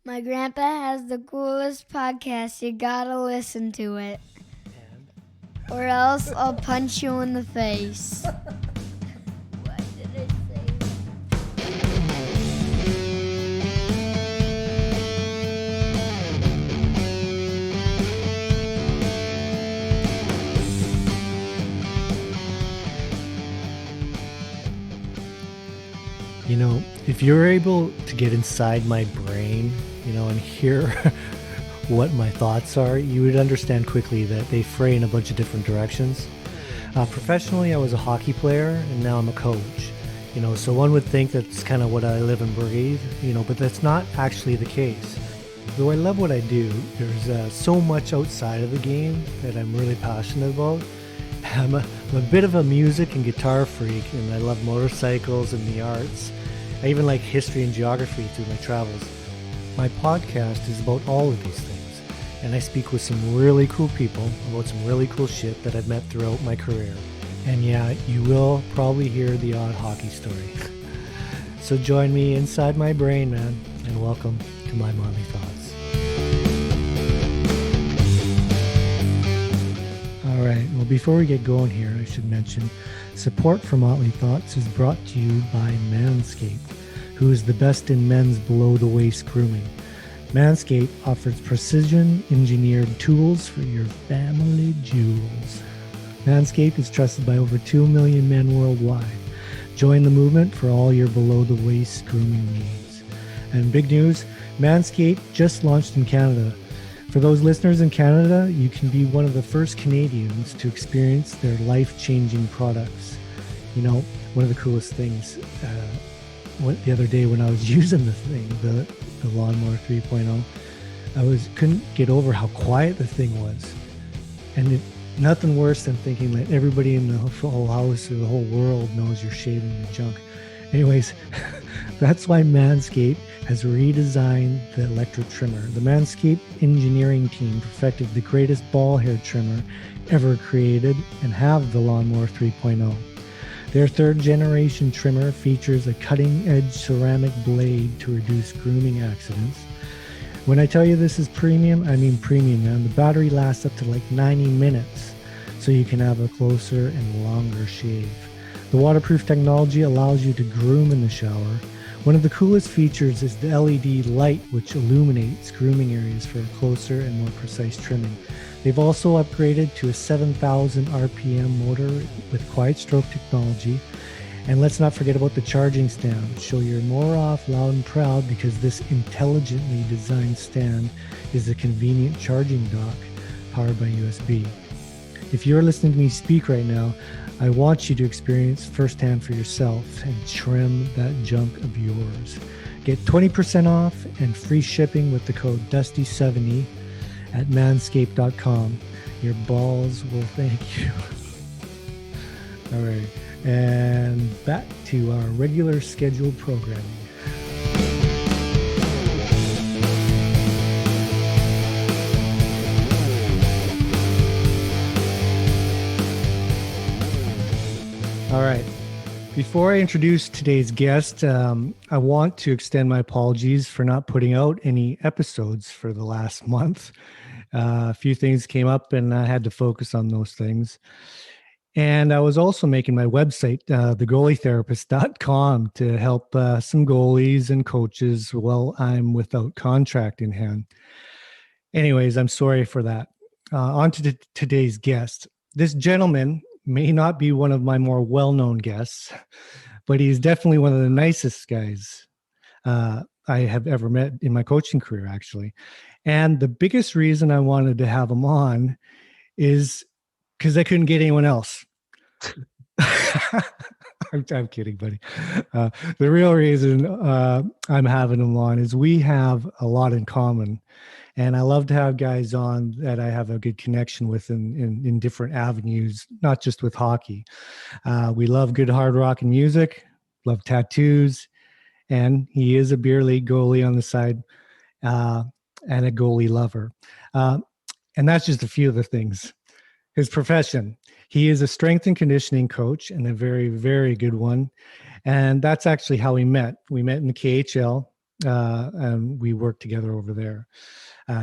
My grandpa has the coolest podcast. You gotta listen to it. Or else I'll punch you in the face. Why did I say You know, if you're able to get inside my brain, and hear what my thoughts are, you would understand quickly that they fray in a bunch of different directions. Professionally, I was a hockey player, and now I'm a coach. So one would think that's kind of what I live and breathe, but that's not actually the case. Though I love what I do, there's so much outside of the game that I'm really passionate about. I'm a bit of a music and guitar freak, and I love motorcycles and the arts. I even like history and geography through my travels. My podcast is about all of these things, and I speak with some really cool people about some really cool shit that I've met throughout my career. And yeah, you will probably hear the odd hockey story. So join me inside my brain, man, and welcome to my Motley Thoughts. All right, well, before we get going here, I should mention support for Motley Thoughts is brought to you by MANSCAPED, who is the best in men's below-the-waist grooming. MANSCAPED offers precision-engineered tools for your family jewels. MANSCAPED is trusted by over 2 million men worldwide. Join the movement for all your below-the-waist grooming needs. And big news, MANSCAPED just launched in Canada. For those listeners in Canada, you can be one of the first Canadians to experience their life-changing products. One of the coolest things, the other day when I was using the thing, the Lawnmower 3.0, couldn't get over how quiet the thing was. And nothing worse than thinking that everybody in the whole house or the whole world knows you're shaving your junk. Anyways, that's why Manscaped has redesigned the electric trimmer. The Manscaped engineering team perfected the greatest ball hair trimmer ever created and have the Lawnmower 3.0. Their third generation trimmer features a cutting-edge ceramic blade to reduce grooming accidents. When I tell you this is premium, I mean premium, man. The battery lasts up to like 90 minutes, so you can have a closer and longer shave. The waterproof technology allows you to groom in the shower. One of the coolest features is the LED light, which illuminates grooming areas for closer and more precise trimming. They've also upgraded to a 7,000 RPM motor with quiet stroke technology. And let's not forget about the charging stand. Show your more off loud and proud, because this intelligently designed stand is a convenient charging dock powered by USB. If you're listening to me speak right now, I want you to experience firsthand for yourself and trim that junk of yours. Get 20% off and free shipping with the code DUSTY70 at manscaped.com. Your balls will thank you. All right, and back to our regular scheduled programming. All right. Before I introduce today's guest, I want to extend my apologies for not putting out any episodes for the last month. A few things came up and I had to focus on those things. And I was also making my website, thegoalietherapist.com, to help some goalies and coaches while I'm without contract in hand. Anyways, I'm sorry for that. On to today's guest. This gentleman may not be one of my more well-known guests, but he's definitely one of the nicest guys I have ever met in my coaching career, actually. And the biggest reason I wanted to have him on is because I couldn't get anyone else. I'm kidding, buddy. The real reason I'm having him on is we have a lot in common. And I love to have guys on that I have a good connection with in different avenues, not just with hockey. We love good hard rock and music, love tattoos, and he is a beer league goalie on the side and a goalie lover. And that's just a few of the things. His profession. He is a strength and conditioning coach, and a very, very good one. And that's actually how we met. We met in the KHL. and we worked together over there.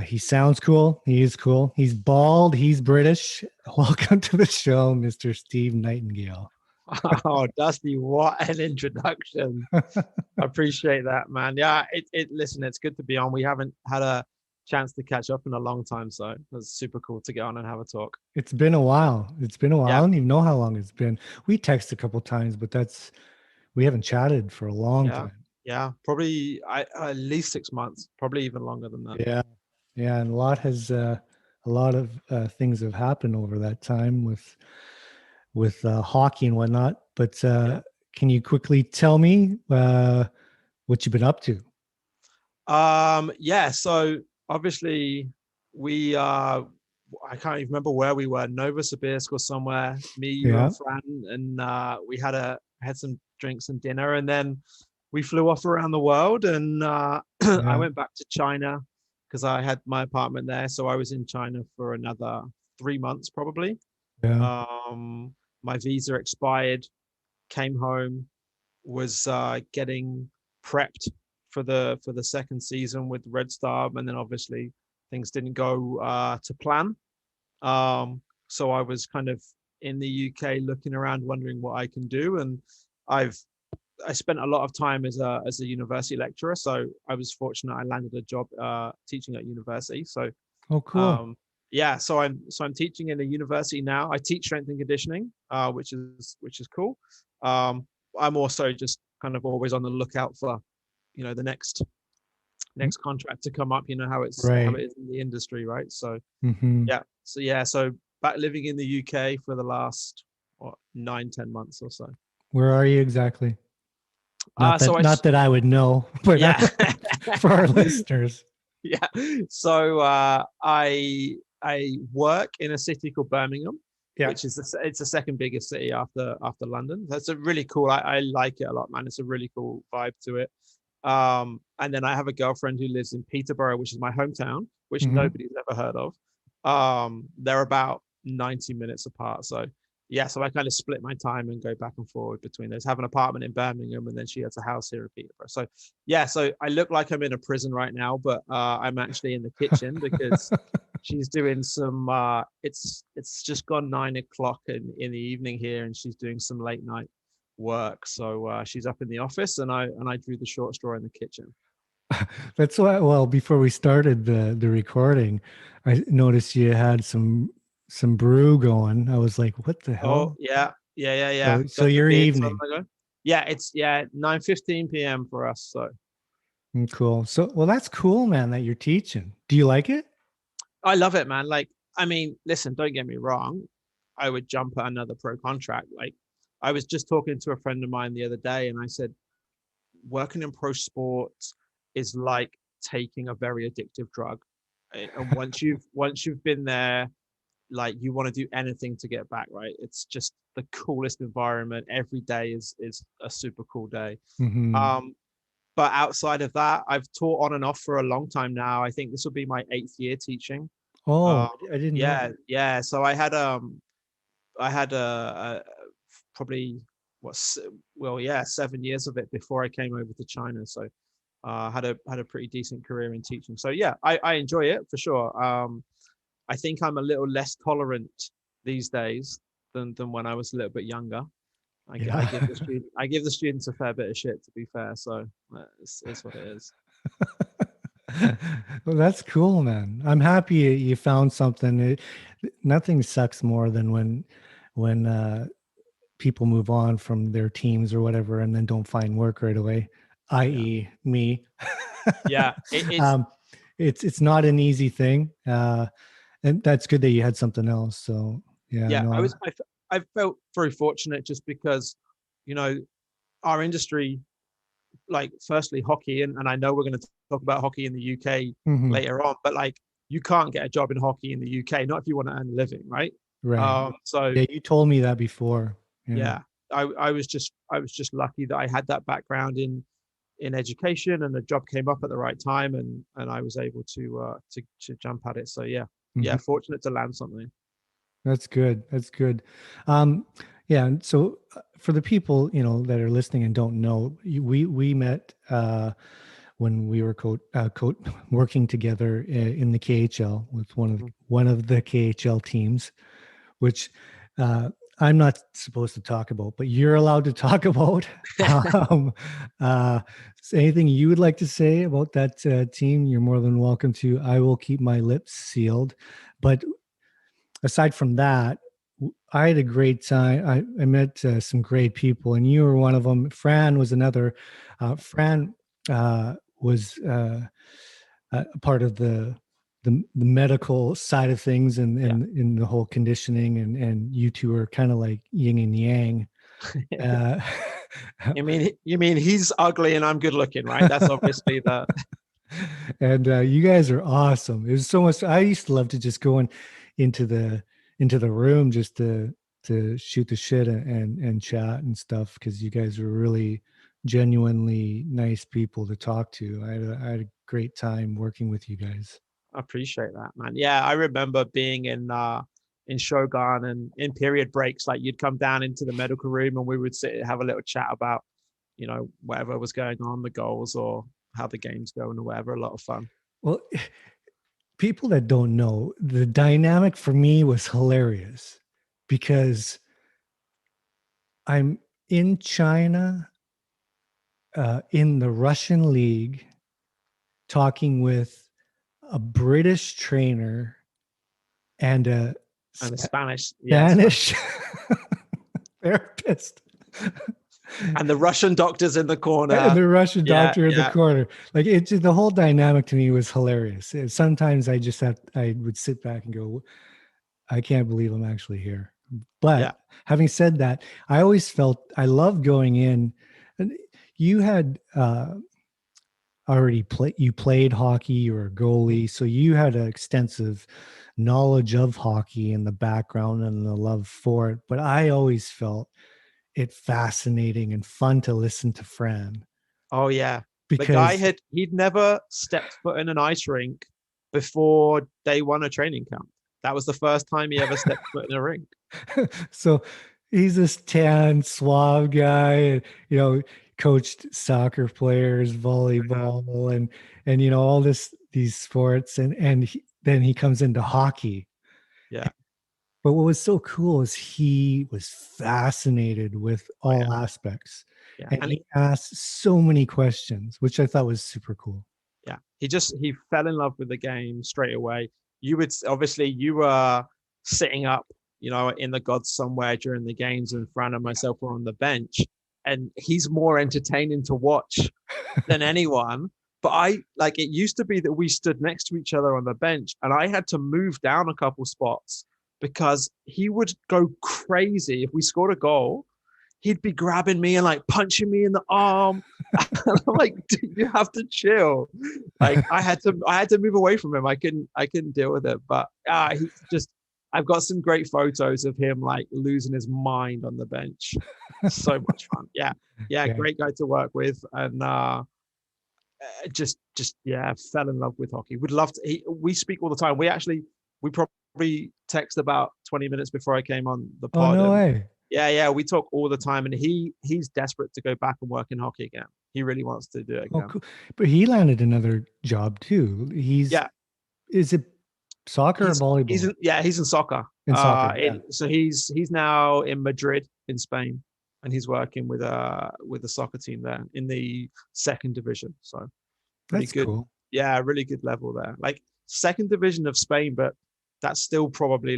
He sounds cool. He is cool. He's bald. He's British. Welcome to the show, Mr. Steve Nightingale. Oh, Dusty, what an introduction. I appreciate that, man. Yeah, listen, it's good to be on. We haven't had a chance to catch up in a long time, so it's super cool to get on and have a talk. It's been a while. It's been a while. Yeah. I don't even know how long it's been. We texted a couple times, but we haven't chatted for a long Yeah. time. Yeah, probably at least 6 months, probably even longer than that. Yeah. Yeah, and a lot of things have happened over that time with hockey and whatnot. But can you quickly tell me what you've been up to? Yeah, so obviously we I can't even remember where we were, Novosibirsk or somewhere, me, you Yeah. and Fran, and we had some drinks and dinner, and then we flew off around the world, and I went back to China because I had my apartment there, so I was in China for another 3 months probably. Yeah. My visa expired, came home, was getting prepped for the second season with Red Star, and then obviously things didn't go to plan. So I was kind of in the UK looking around, wondering what I can do, and I spent a lot of time as a university lecturer. So I was fortunate; I landed a job teaching at university. So Oh, cool. yeah, so I'm teaching in a university now. I teach strength and conditioning, which is cool. I'm also just kind of always on the lookout for, the next contract to come up. You know how Right. it is in the industry, right? So Mm-hmm. so back living in the UK for the last 9-10 months or so. Where are you exactly? Not So that I would know, but yeah. for our listeners. Yeah. So I work in a city called Birmingham, which is it's the second biggest city after London. That's a really cool. I like it a lot, man. It's a really cool vibe to it. And then I have a girlfriend who lives in Peterborough, which is my hometown, which nobody's ever heard of. They're about 90 minutes apart. So yeah, so I kind of split my time and go back and forward between those. Have an apartment in Birmingham, and then she has a house here in Peterborough. So yeah, so I look like I'm in a prison right now, but I'm actually in the kitchen because she's doing some. It's just gone 9 o'clock in the evening here, and she's doing some late night work. So she's up in the office, and I drew the short straw in the kitchen. That's why. Well, before we started the recording, I noticed you had some brew going. I was like, "What the hell?" Oh yeah. So your evening. Yeah, it's 9:15 p.m. for us. So Cool. So well, that's cool, man. That you're teaching. Do you like it? I love it, man. Like, I mean, listen, don't get me wrong. I would jump at another pro contract. Like, I was just talking to a friend of mine the other day, and I said, working in pro sports is like taking a very addictive drug. And once you've been there, like you want to do anything to get back, right? It's just the coolest environment. Every day is a super cool day. Mm-hmm. But outside of that, I've taught on and off for a long time now. I think this will be my 8th year teaching. Oh, I didn't know. Yeah. So I had probably 7 years of it before I came over to China. So had a pretty decent career in teaching. So yeah, I enjoy it for sure. I think I'm a little less tolerant these days than when I was a little bit younger. I give the students a fair bit of shit, to be fair. So it's what it is. Well, that's cool, man. I'm happy you found something. Nothing sucks more than when people move on from their teams or whatever and then don't find work right away, i.e., me. Yeah, it's not an easy thing, and that's good that you had something else. So yeah, no. I felt very fortunate just because, our industry, like firstly hockey, and I know we're going to talk about hockey in the UK later on, but like you can't get a job in hockey in the UK, not if you want to earn a living, right? Right. So yeah, you told me that before. Yeah, I was just lucky that I had that background in education, and the job came up at the right time, and I was able to jump at it. So yeah, fortunate to land something. That's good. That's good. Yeah. And so for the people, that are listening and don't know, we met when we were working together in the KHL with one of the KHL teams, which I'm not supposed to talk about, but you're allowed to talk about. Anything you would like to say about that team, you're more than welcome to. I will keep my lips sealed. But aside from that, I had a great time. I met some great people, and you were one of them. Fran was another. Fran was a part of the medical side of things, and in the whole conditioning, and you two are kind of like yin and yang. You mean he's ugly and I'm good looking, right? That's obviously the. And you guys are awesome. It was so much. I used to love to just go into the room just to shoot the shit and chat and stuff, because you guys were really genuinely nice people to talk to. I had a great time working with you guys. I appreciate that, man. Yeah, I remember being in Shogun, and in period breaks, like you'd come down into the medical room and we would sit and have a little chat about, whatever was going on, the goals or how the game's going or whatever. A lot of fun. Well, people that don't know, the dynamic for me was hilarious because I'm in China, in the Russian league, talking with a British trainer and a Spanish therapist. And the Russian doctor's in the corner. And the Russian doctor in the corner. Like the whole dynamic to me was hilarious. Sometimes I would sit back and go, I can't believe I'm actually here. But having said that, I always felt I loved going in. And you had you played hockey, you were a goalie, so you had an extensive knowledge of hockey and the background and the love for it. But I always felt it fascinating and fun to listen to Fran. Oh yeah, because the guy he'd never stepped foot in an ice rink before day one of training camp. That was the first time he ever stepped foot in a rink. So he's this tan, suave guy, and coached soccer players, volleyball, and all these sports, and then he comes into hockey. Yeah. But what was so cool is he was fascinated with all aspects. Yeah. And he asked so many questions, which I thought was super cool. Yeah. He fell in love with the game straight away. You were sitting up, in the gods somewhere during the games, and Fran and myself were on the bench, and he's more entertaining to watch than anyone. But it used to be that we stood next to each other on the bench, and I had to move down a couple spots because he would go crazy. If we scored a goal, he'd be grabbing me and punching me in the arm. And I'm like, dude, you have to chill. I had to move away from him. I couldn't deal with it. But I've got some great photos of him losing his mind on the bench. So much fun. Yeah. Great guy to work with. And just fell in love with hockey. Would love to. We speak all the time. We probably text about 20 minutes before I came on the pod. Oh, no way. Yeah, we talk all the time, and he's desperate to go back and work in hockey again. He really wants to do it again. Oh, cool. But he landed another job too. Is it soccer or volleyball? He's in soccer. In soccer. So he's now in Madrid in Spain, and he's working with the soccer team there in the second division. So really that's good. Cool. Yeah, really good level there. Second division of Spain, but that's still probably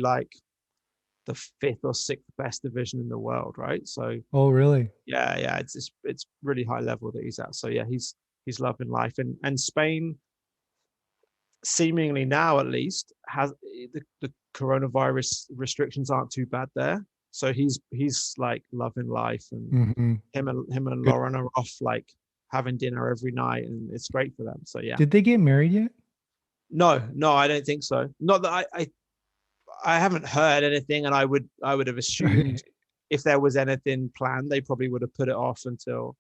the fifth or sixth best division in the world, right? So oh really? Yeah, it's really high level that he's at. So yeah, he's loving life, and Spain seemingly now at least has the coronavirus restrictions aren't too bad there. So he's loving life, and him and Lauren are off having dinner every night, and it's great for them. So yeah. Did they get married yet? No, I don't think so. Not that I haven't heard anything, and I would have assumed if there was anything planned, they probably would have put it off until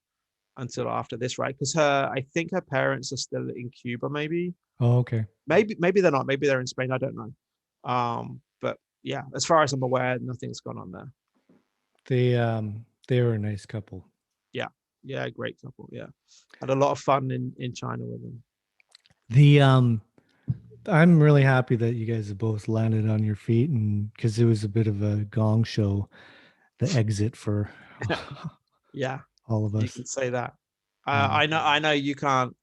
after this, right? Because I think her parents are still in Cuba, maybe. Oh, okay. Maybe they're not. Maybe they're in Spain. I don't know. But yeah, as far as I'm aware, nothing's gone on there. They were a nice couple. Yeah, Yeah, great couple. Yeah, had a lot of fun in China with them. I'm really happy that you guys have both landed on your feet, and because it was a bit of a gong show, the exit for Yeah, all of you us. can say that. Um, I know you can't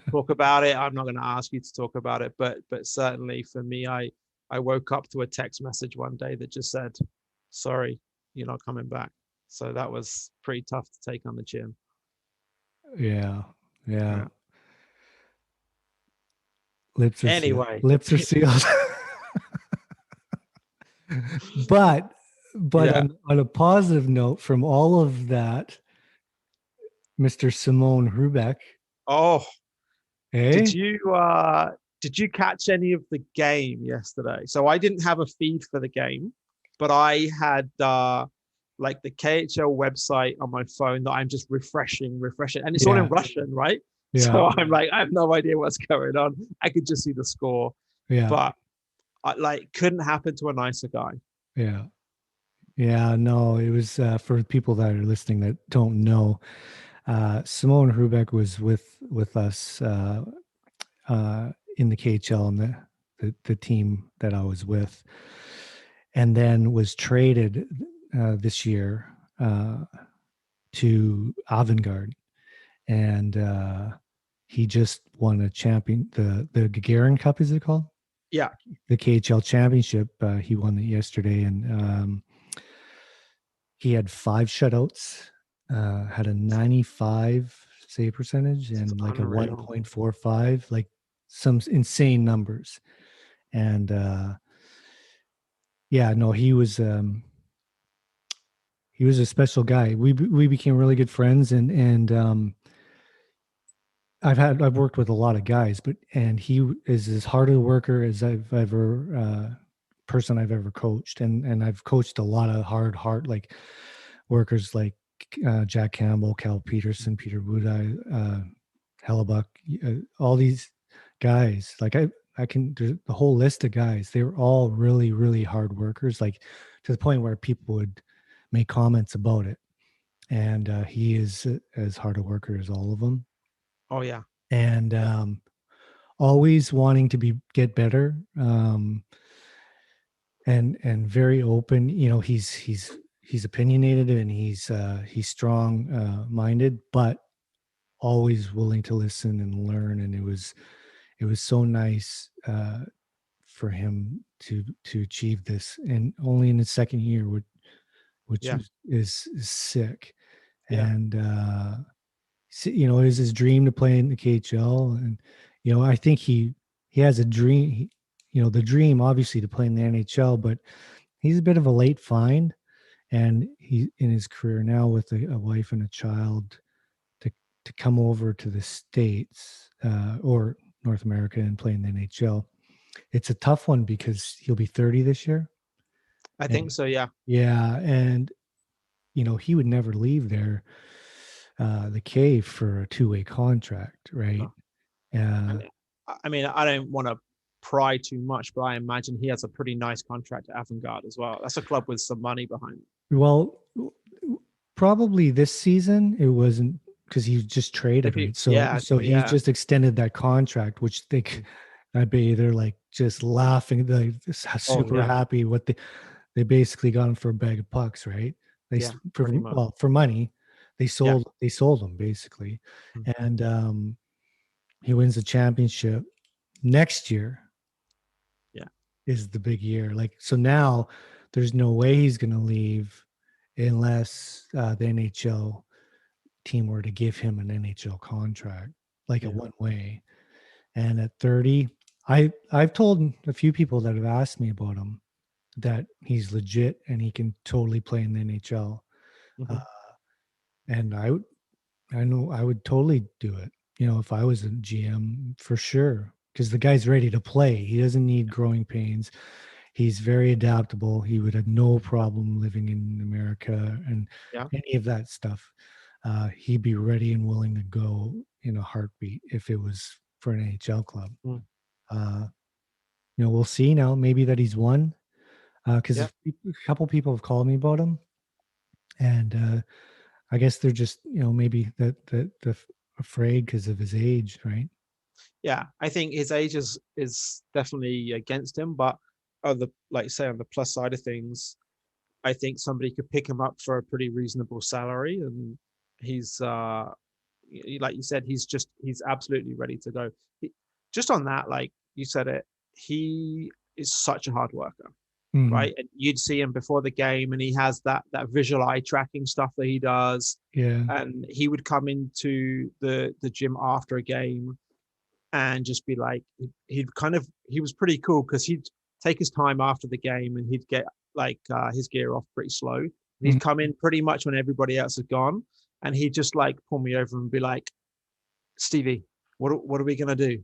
talk about it. I'm not going to ask you to talk about it, but certainly for me, I woke up to a text message one day that just said, "Sorry, you're not coming back." So that was pretty tough to take on the chin. yeah, yeah. Yeah. Lips are sealed. Anyway, Lips are sealed. but yeah. on a positive note, from all of that, Mr. Simone Hrubeck, Oh, eh? did you catch any of the game yesterday? So I didn't have a feed for the game, but I had like the KHL website on my phone that I'm just refreshing, and it's all in Yeah, Russian, right? yeah, So I'm like, I have no idea what's going on. I could just see the score, yeah, but I like couldn't happen to a nicer guy. yeah, yeah. No, it was for people that are listening that don't know. Simone Hrubeck was with us in the KHL and the team that I was with, and then was traded this year to Avangard, and he just won a champion the Gagarin Cup, is it called? Yeah, The KHL championship. He won it yesterday, and he had 5 shutouts, had a 95 save percentage, it's and like a unreal. 1.45, like some insane numbers. And yeah, no, he was a special guy. We became really good friends, and I've worked with a lot of guys, and he is as hard a worker as I've ever person I've ever coached, and I've coached a lot of hard heart like workers like Jack Campbell, Cal Peterson, Peter Budai, Hellebuck, all these guys. Like I can there's the whole list of guys. They were all really really hard workers, like to the point where people would make comments about it. And he is as hard a worker as all of them, Oh yeah, and always wanting to get better, and very open. You know, he's opinionated, and he's strong minded, but always willing to listen and learn. And it was so nice for him to achieve this, and only in his second year, which yeah, is sick. yeah, And you know, it was his dream to play in the KHL, and you know, I think he has a dream. You know, the dream obviously to play in the NHL, but he's a bit of a late find, and he in his career now with a wife and a child to come over to the States or North America and play in the NHL. It's a tough one because he'll be 30 this year. I think And so. Yeah, yeah, and you know, he would never leave there the cave for a two-way contract, right? no. Uh, And I mean, I don't want to pry too much, but I imagine he has a pretty nice contract at Avangard as well. That's a club with some money behind it. well, probably this season it wasn't because he just traded, If he, right? So yeah, he yeah, just extended that contract, which I bet they're like just laughing, like oh super yeah, happy. What they basically got him for a bag of pucks, right? yeah, pretty much. Well, for money, Yeah, they sold him basically, mm, and he wins the championship next year. yeah, Is the big year. Like, so now there's no way he's going to leave unless the NHL team were to give him an NHL contract, like a yeah, one way. And at 30, I've told a few people that have asked me about him that he's legit and he can totally play in the NHL. Uh, hmm, and I know I would totally do it. You know, if I was a GM for sure, because the guy's ready to play. He doesn't need growing pains. He's very adaptable. He would have no problem living in America and yeah, any of that stuff. He'd be ready and willing to go in a heartbeat if it was for an NHL club. mm, Uh, you know, we'll see now. Maybe that he's won because yeah, a couple people have called me about him, and I guess they're just, maybe that afraid because of his age, right? Yeah, I think his age is definitely against him, but like you say, on the plus side of things, I think somebody could pick him up for a pretty reasonable salary, and he's like you said, he's absolutely ready to go. Just on that, like you said it, he is such a hard worker, Mhm. right? And you'd see him before the game, and he has that visual eye tracking stuff that he does, Yeah. and he would come into the gym after a game and just be like, he was pretty cool because he'd take his time after the game and he'd get like his gear off pretty slow. Mhm. He'd come in pretty much when everybody else had gone, and he'd just like pull me over and be like, Stevie, what are we gonna do?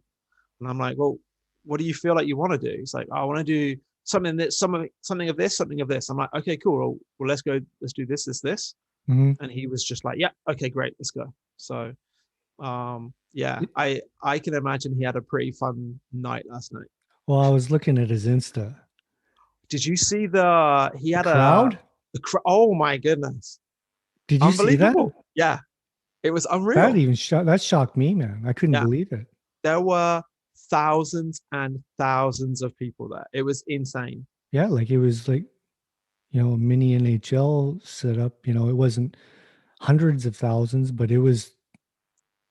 And I'm like, well, what do you feel like you want to do? He's like, I want to do something something of this, something of this. I'm like, okay, cool. Well, let's go. Let's do this. Mhm. And he was just like, yeah, okay, great, let's go. So, yeah, I can imagine he had a pretty fun night last night. Well, I was looking at his Insta. Did you see he The had crowd? oh my goodness, Did you see that? unbelievable. Yeah, it was That unreal. even that shocked me, man. I couldn't Yeah, believe it. there were thousands and thousands of people there. It was insane. Yeah, like it was like, a mini NHL set up. It wasn't hundreds of thousands, but it was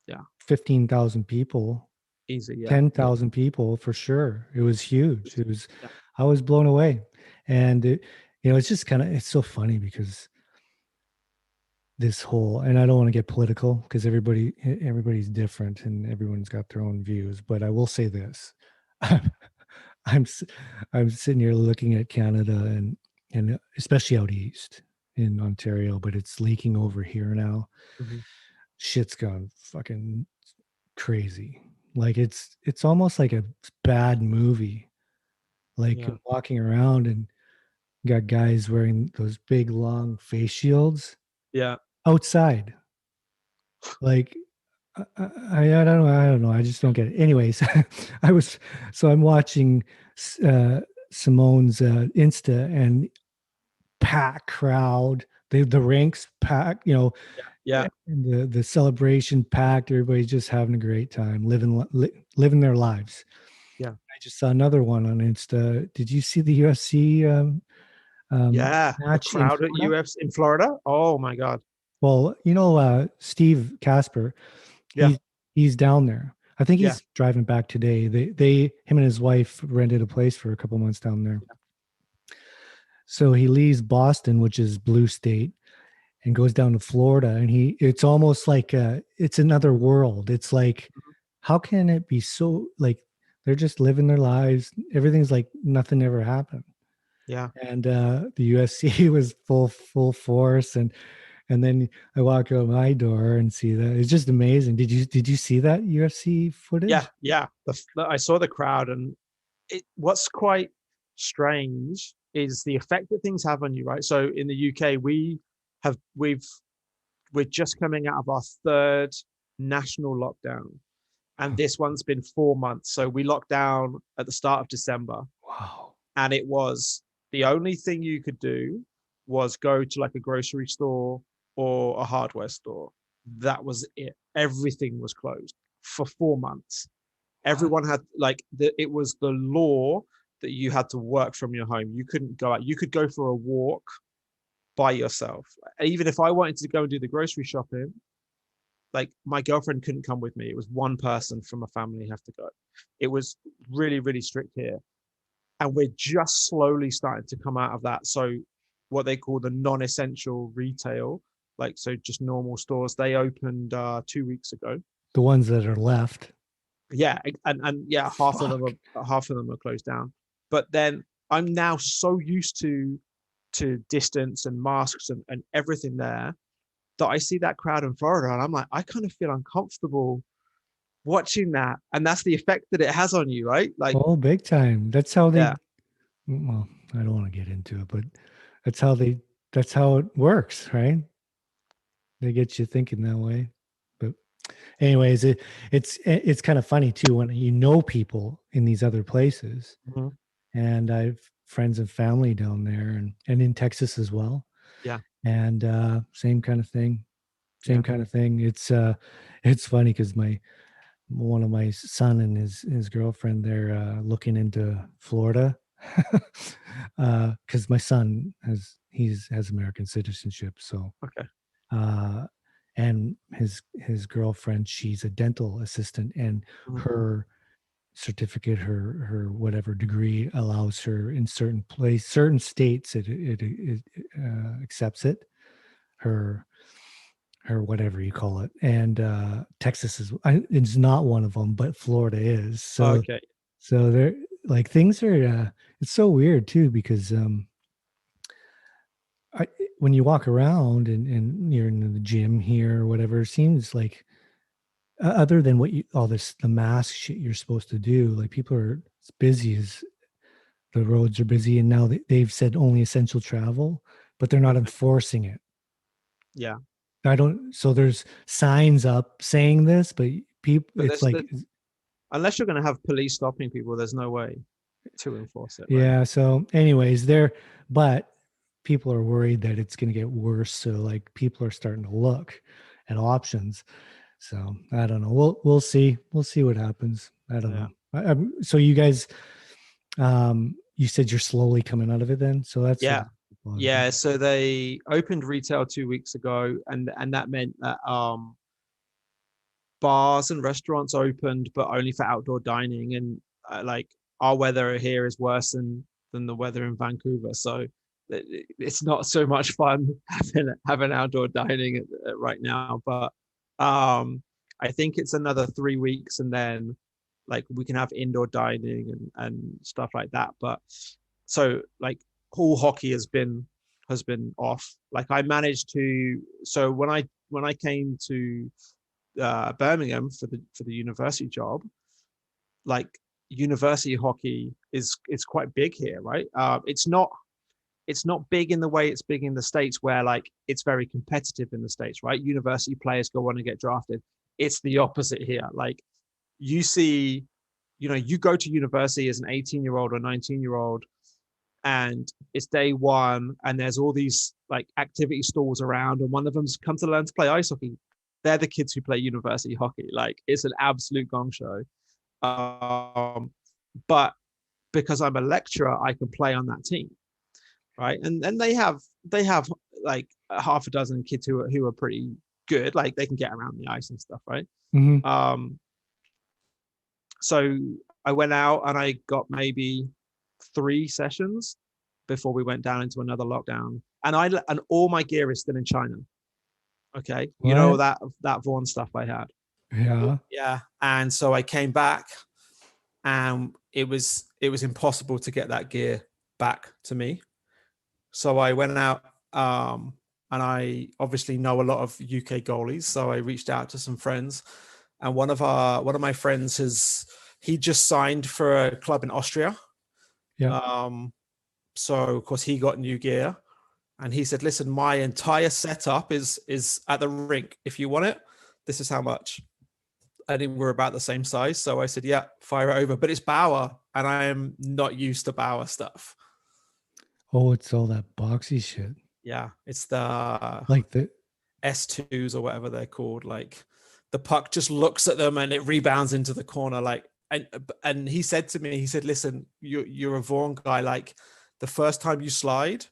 Yeah, 15,000 people, easy. Yeah, yeah, 10,000 people for sure. It was huge. It was, yeah. I was blown away. And it's just it's so funny because this whole, and I don't want to get political because everybody's different and everyone's got their own views, but I will say this. I'm s- I'm sitting here looking at Canada and especially out east in Ontario, but it's leaking over here now. Mhm. Shit's gone fucking crazy. Like it's almost like a bad movie. Like Yeah, walking around and got guys wearing those big long face shields yeah, outside. Like I don't know. I don't know. I just don't get it. Anyways, I'm watching uh, Simone's Insta and pack crowd. The ranks packed. yeah, And the celebration packed. Everybody's just having a great time, living their lives. yeah, I just saw another one on Insta. Did you see the UFC yeah. The match in crowd at Florida? UFC in Florida. Oh my God. Well, Steve Casper, Yeah, he's down there. I think yeah, he's driving back today. Him and his wife rented a place for a couple months down there. So he leaves Boston, which is blue state, and goes down to Florida. And it's almost like it's another world. It's like, how can it be so like they're just living their lives? Everything's like nothing ever happened. yeah. And the USC was full force, and then I walk out my door and see that. It's just amazing. Did you see that UFC Yeah, footage? yeah. I saw the crowd, and what's quite strange is the effect that things have on you, right? So in the UK, have we've we're just coming out of our third national lockdown, and this one's been 4 months. So we locked down at the start of December, Wow. and it was the only thing you could do was go to like a grocery store or a hardware store. That was it. Everything was closed for 4 months. Wow. Everyone had it was the law that you had to work from your home. You couldn't go out. You could go for a walk by yourself. Even if I wanted to go and do the grocery shopping, like my girlfriend couldn't come with me. It was one person from a family have to go. It was really, really strict here. And we're just slowly starting to come out of that. So what they call the non-essential retail, like so just normal stores, they opened 2 weeks ago. The ones that are left. Yeah, and yeah, Fuck. half of them are closed down. But then I'm now so used to distance and masks and everything there that I see that crowd in Florida and I'm like, I kind of feel uncomfortable watching that. And that's the effect that it has on you, right? Like, Oh, big time. That's how yeah, they. Well, I don't want to get into it, but that's how they. That's how it works, right? They get you thinking that way. But anyways, it's kind of funny too when people in these other places, mhm, and I've friends and family down there, and in Texas as well, yeah, and same kind of thing. Same kind of thing. It's funny because one of my son and his girlfriend, they're looking into Florida because my son has American citizenship. So Okay. And his girlfriend, she's a dental assistant, and Mhm. her certificate, her whatever degree allows her in certain states it accepts it. Her whatever you call it, and Texas it's not one of them, but Florida is. Okay. So they're like things are. It's so weird too because when you walk around and you're in the gym here or whatever, it seems like other than the mask shit you're supposed to do, like people are as busy as the roads are busy, and now they've said only essential travel, but they're not Okay. enforcing it. Yeah. I don't. So there's signs up saying this, but people, But it's like, unless you're going to have police stopping people, there's no way to enforce it, right? yeah. So, anyways, but people are worried that it's going to get worse. So, like, people are starting to look at options. So, I don't know. We'll see. We'll see what happens. I don't Yeah. know. So, you guys, you said you're slowly coming out of it, then. So that's Yeah. Yeah. So they opened retail 2 weeks ago, and that meant that bars and restaurants opened, but only for outdoor dining. And like our weather here is worse than the weather in Vancouver, so it's not so much fun having outdoor dining right now. But I think it's another 3 weeks, and then like we can have indoor dining and stuff like that. But so like pool hockey has been off. Like I managed to, so when I came to Birmingham for the university job, like university hockey is quite big here, right? It's not big in the way it's big in the States, where like it's very competitive in the States, right? University players go on and get drafted. It's the opposite here. Like you see, you go to university as an 18-year-old or 19-year-old, and it's day one, and there's all these like activity stalls around, and one of them's come to learn to play ice hockey. They're the kids who play university hockey. Like it's an absolute gong show. But because I'm a lecturer, I can play on that team, right? And they have like a half a dozen kids who are pretty good. Like they can get around the ice and stuff, right? Mm-hmm. So I went out and I got maybe 3 sessions before we went down into another lockdown. And all my gear is still in China. Okay, What? that Vaughan stuff I had. Yeah. Yeah, and so I came back, and it was impossible to get that gear back to me. So I went out, and I obviously know a lot of UK goalies, so I reached out to some friends, and one of my friends he just signed for a club in Austria. Yeah. So of course he got new gear, and he said, "Listen, my entire setup is at the rink. If you want it, this is how much." I think we're about the same size, so I said, "Yeah, fire it over." But it's Bauer, and I am not used to Bauer stuff. Oh, it's all that boxy shit. Yeah, it's the Like the S2s or whatever they're called. Like the puck just looks at them and it rebounds into the corner. Like, and he said to me, he said, "Listen, you're a Vaughan guy. Like the first time you slide,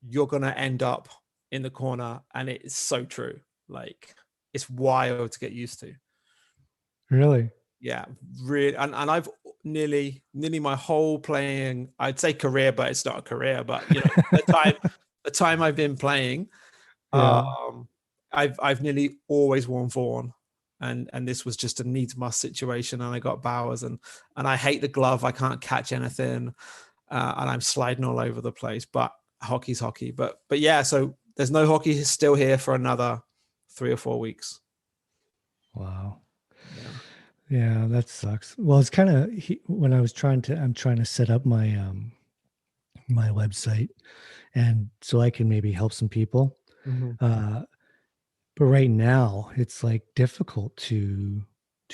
you're gonna end up in the corner," and it's so true. Like it's wild to get used to. really. Yeah, really. And I've nearly my whole playing, I'd say career, but it's not a career, but the time I've been playing, Yeah. I've nearly always worn Vaughan, and this was just a needs must situation, and I got Bowers, and I hate the glove. I can't catch anything, and I'm sliding all over the place. But hockey's hockey. But yeah, so there's no hockey still here for another 3 or 4 weeks. Wow. Yeah. Yeah, that sucks. Well, it's kind of when I'm trying to set up my website, and so I can maybe help some people. Mm-hmm. But right now, it's like difficult to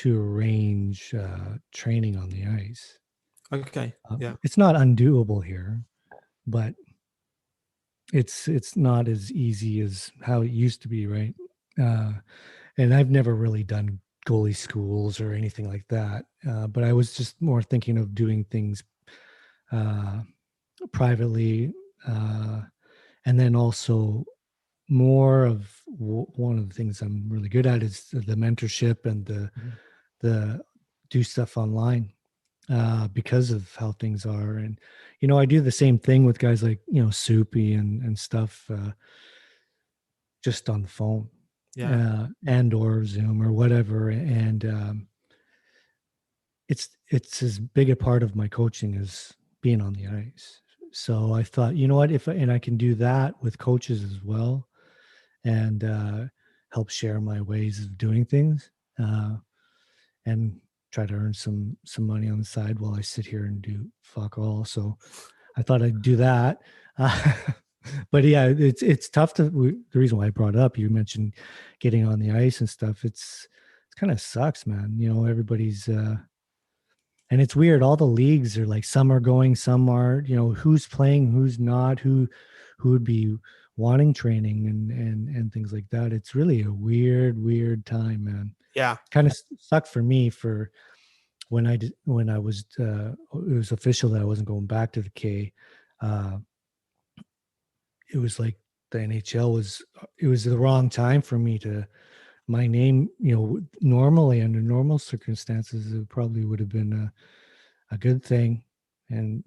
arrange training on the ice. Okay. Yeah. It's not undoable here, but it's not as easy as how it used to be, right? And I've never really done goalie schools or anything like that. But I was just more thinking of doing things privately, and then also more of one of the things I'm really good at is the mentorship and the do stuff online, because of how things are. And I do the same thing with guys like Soupy and stuff, just on the phone, and or Zoom or whatever. And it's as big a part of my coaching as being on the ice. So I thought, you know what, if and I can do that with coaches as well, and help share my ways of doing things, and try to earn some money on the side while I sit here and do fuck all. So I thought I'd do that. But yeah, it's tough to. The reason why I brought it up, you mentioned getting on the ice and stuff. It's kind of sucks, man. Everybody's. And it's weird. All the leagues are like, some are going, some aren't. Who's playing, who's not, who would be wanting training and things like that. It's really a weird time, man. Yeah. Kind of sucked for me for when I was it was official that I wasn't going back to the K. It was like the NHL it was the wrong time for me to my name. Normally under normal circumstances, it probably would have been a good thing, and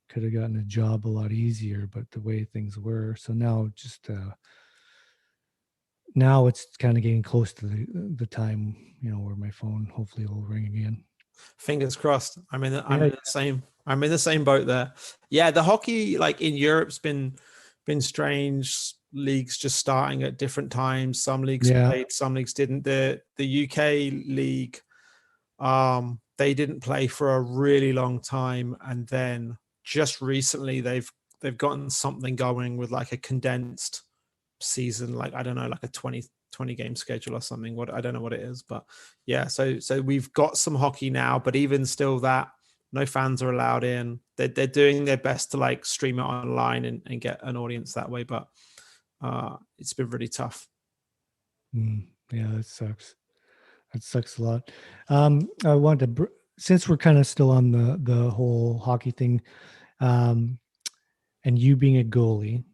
could have gotten a job a lot easier, but the way things were, so now it's kind of getting close to the time, where my phone hopefully will ring again. Fingers crossed. I'm in the same boat there. Yeah, the hockey like in Europe's been strange. Leagues just starting at different times. Some leagues played, some leagues didn't. The UK league, they didn't play for a really long time, and then just recently they've gotten something going with like a condensed season, like I don't know, like a 20 game schedule or something. I don't know what it is, but yeah, so we've got some hockey now, but even still, that no fans are allowed in. They're doing their best to like stream it online and get an audience that way, but it's been really tough. Yeah, that sucks. That sucks a lot. I wanted to, since we're kind of still on the whole hockey thing, and you being a goalie,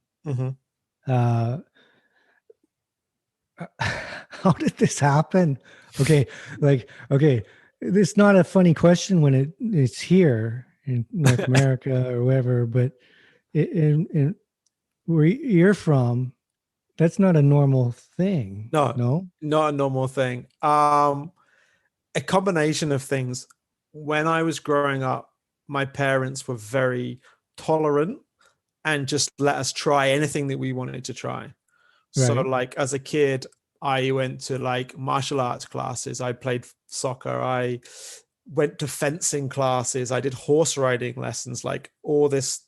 how did this happen? Okay, it's not a funny question when it's here in North America or wherever, but in where you're from, that's not a normal thing. No, not a normal thing. A combination of things. When I was growing up, my parents were very tolerant and just let us try anything that we wanted to try. So like as a kid, I went to like martial arts classes. I played soccer. I went to fencing classes. I did horse riding lessons, like all this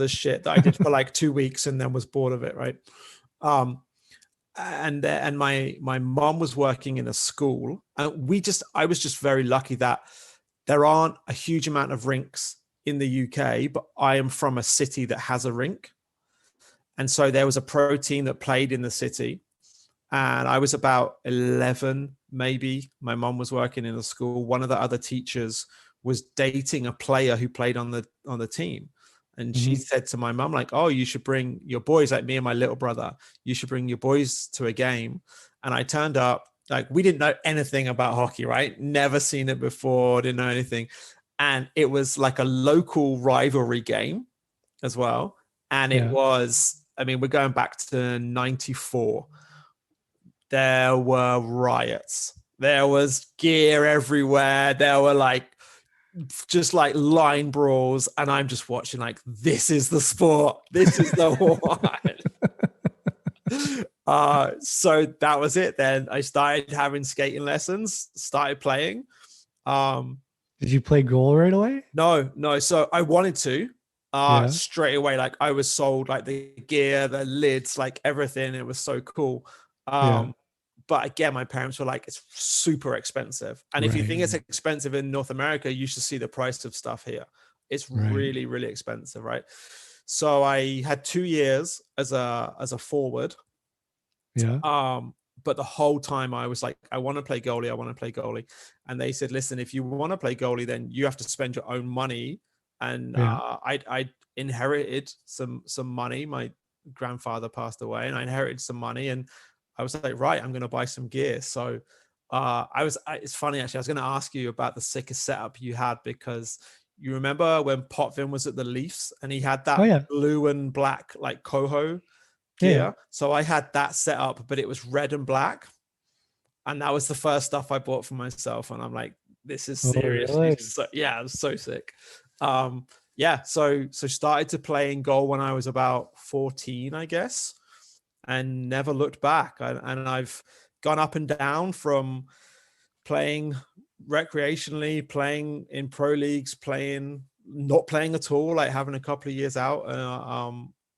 shit that I did for like 2 weeks and then was bored of it. Right. And my mom was working in a school, and I was just very lucky that there aren't a huge amount of rinks in the UK, but I am from a city that has a rink. And so there was a pro team that played in the city, and I was about 11, maybe. My mom was working in a school. One of the other teachers was dating a player who played on the team. And she said to my mom, like, oh, you should bring your boys, like me and my little brother, you should bring your boys to a game. And I turned up, like, we didn't know anything about hockey, right? Never seen it before, didn't know anything. And it was like a local rivalry game as well. And it was, I mean, we're going back to 94. There were riots. There was gear everywhere. There were like, just like line brawls, and I'm just watching like, this is the sport, this is the one. So that was it. Then I started having skating lessons, started playing. Did you play goal right away? No, so I wanted to straight away. Like I was sold like the gear, the lids, like everything. It was so cool. But again, my parents were like, it's super expensive. And if you think it's expensive in North America, you should see the price of stuff here. It's really, really expensive, right? So I had 2 years as a forward. Yeah. But the whole time I was like, I want to play goalie. I want to play goalie. And they said, listen, if you want to play goalie, then you have to spend your own money. And I inherited some money. My grandfather passed away, and I inherited some money. And I was like, right, I'm going to buy some gear. So it's funny, actually, I was going to ask you about the sickest setup you had, because you remember when Potvin was at the Leafs and he had that blue and black, like coho gear. Yeah. So I had that set up, but it was red and black. And that was the first stuff I bought for myself. And I'm like, this is seriously, really? it was so sick. So started to play in goal when I was about 14, I guess, and never looked back. And I've gone up and down from playing recreationally, playing in pro leagues, not playing at all, like having a couple of years out,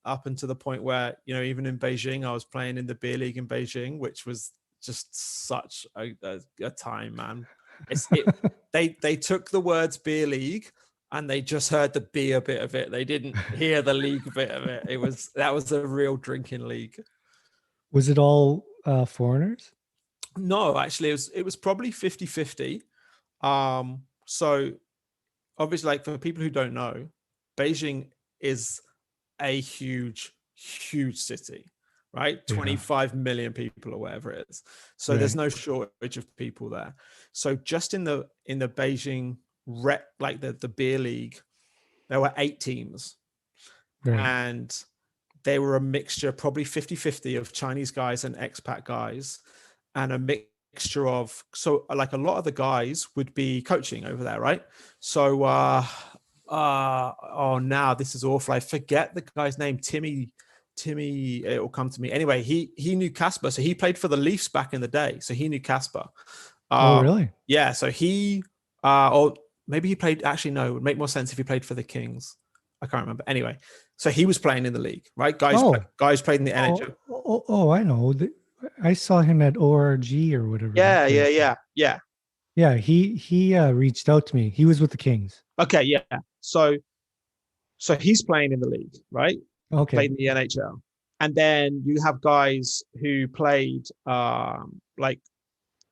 up until the point where, even in Beijing, I was playing in the beer league in Beijing, which was just such a time, man. They took the words beer league and they just heard the beer bit of it. They didn't hear the league bit of it. That was a real drinking league. Was it all foreigners? No, actually, it was probably 50-50. So obviously, like, for people who don't know, Beijing is a huge city, right? 25 million people or whatever it is. So there's no shortage of people there. So just in the Beijing the beer league, there were 8 teams. And they were a mixture, probably 50-50, of Chinese guys and expat guys, and a mixture of, so like a lot of the guys would be coaching over there, right? So now this is awful, I forget the guy's name. Timmy, it will come to me. Anyway, he knew Casper, so he played for the Leafs back in the day, so he knew Casper. Oh, really? Yeah, so he or maybe he played, actually no, it would make more sense if he played for the Kings. I can't remember. Anyway, so he was playing in the league, right? Guys played in the NHL. I know. I saw him at ORG or whatever. Yeah. Yeah, he reached out to me. He was with the Kings. Okay, yeah. So he's playing in the league, right? Okay. Played in the NHL. And then you have guys who played, like,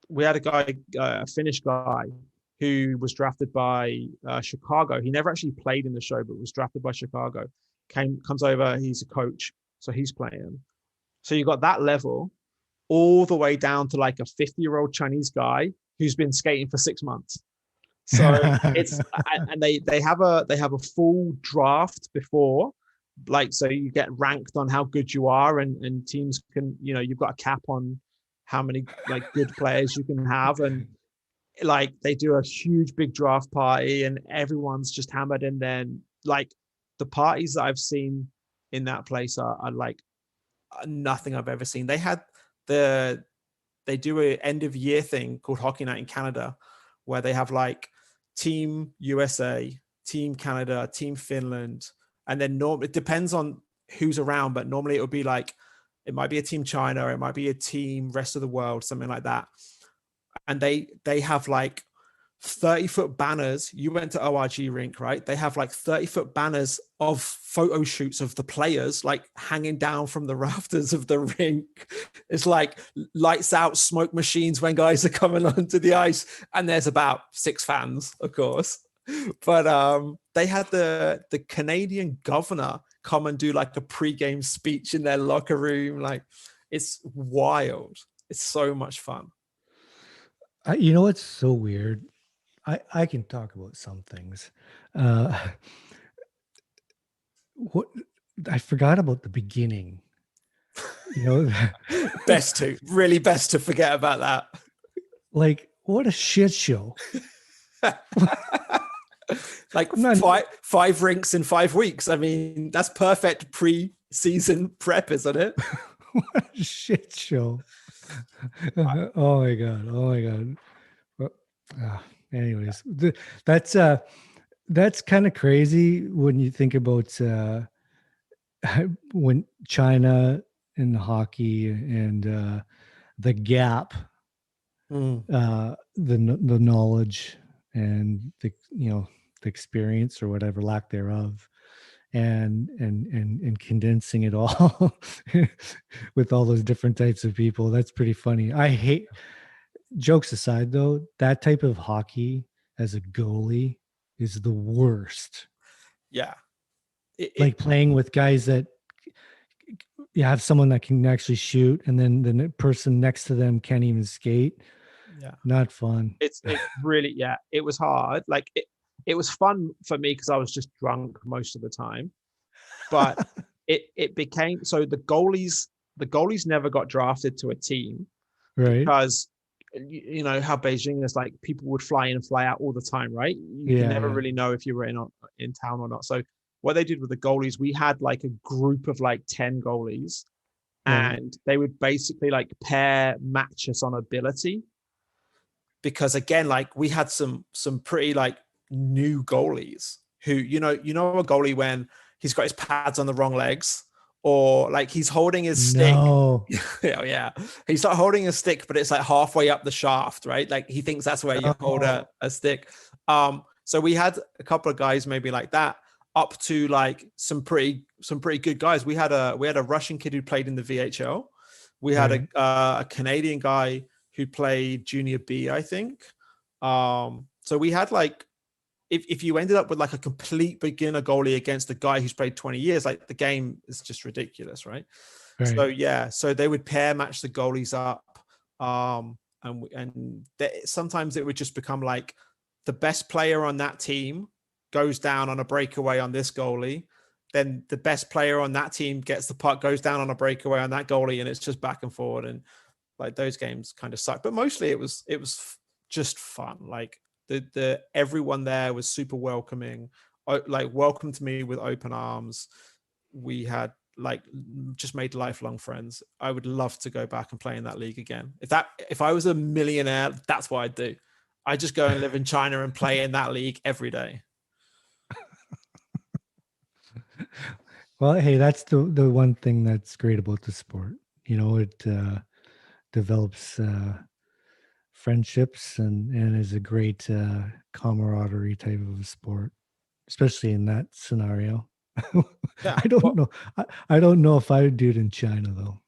we had a guy, a Finnish guy, who was drafted by Chicago. He never actually played in the show, but was drafted by Chicago. Comes over, he's a coach, so he's playing. So you got that level, all the way down to like a 50-year-old Chinese guy who's been skating for 6 months. So it's and they have a full draft before, like, so you get ranked on how good you are, and teams can, you've got a cap on how many like good players you can have, and like they do a huge big draft party and everyone's just hammered. And then like the parties that I've seen in that place are like nothing I've ever seen. They do a end of year thing called Hockey Night in Canada, where they have like Team USA, Team Canada, Team Finland, and then it depends on who's around, but normally it would be like, it might be a Team China, or it might be a team rest of the world, something like that. And they have like 30-foot banners. You went to ORG rink, right? They have like 30-foot banners of photo shoots of the players, like hanging down from the rafters of the rink. It's like lights out, smoke machines when guys are coming onto the ice. And there's about 6 fans, of course. But they had the Canadian governor come and do like a pre-game speech in their locker room. Like, it's wild. It's so much fun. You know what's so weird? I can talk about some things. What I forgot about the beginning. Best to forget about that. Like, what a shit show. Like five rinks in 5 weeks. I mean, that's perfect pre-season prep, isn't it? What a shit show. Oh my god. Anyways, that's kind of crazy when you think about when China and hockey and the gap, the knowledge and the experience or whatever, lack thereof, and condensing it all with all those different types of people. That's pretty funny. I hate, jokes aside though, that type of hockey as a goalie is the worst. Yeah. Like playing with guys that you have someone that can actually shoot and then the person next to them can't even skate. Yeah. Not fun. It's really, yeah, it was hard. Like it was fun for me because I was just drunk most of the time. But it became, so the goalies never got drafted to a team, Right. because you know how Beijing is, like people would fly in and fly out all the time, right? You can never really know if you were in town or not. So what they did with the goalies, we had like a group of like 10 goalies, and they would basically like pair match us on ability. Because again, like we had some pretty like new goalies who, you know a goalie when he's got his pads on the wrong legs, or like he's holding his stick. Yeah. He's not holding a stick, but it's like halfway up the shaft, right? Like he thinks that's where you hold a stick. So we had a couple of guys maybe like that, up to like some pretty good guys. We had a Russian kid who played in the VHL. We had a Canadian guy who played Junior B, I think. So we had like, if you ended up with like a complete beginner goalie against a guy who's played 20 years, like the game is just ridiculous, right? So yeah, so they would pair match the goalies up, sometimes it would just become like the best player on that team goes down on a breakaway on this goalie, then the best player on that team gets the puck, goes down on a breakaway on that goalie, and it's just back and forward. And like those games kind of suck, but mostly it was just fun. Like the everyone there was super welcoming, like welcomed me with open arms. We had like just made lifelong friends. I would love to go back and play in that league again. If I was a millionaire, that's what I'd do. I'd just go and live in China and play in that league every day. Well, hey, that's the one thing that's great about the sport. You know, it develops friendships and is a great camaraderie type of a sport, especially in that scenario. Yeah, I don't know. I don't know if I would do it in China though.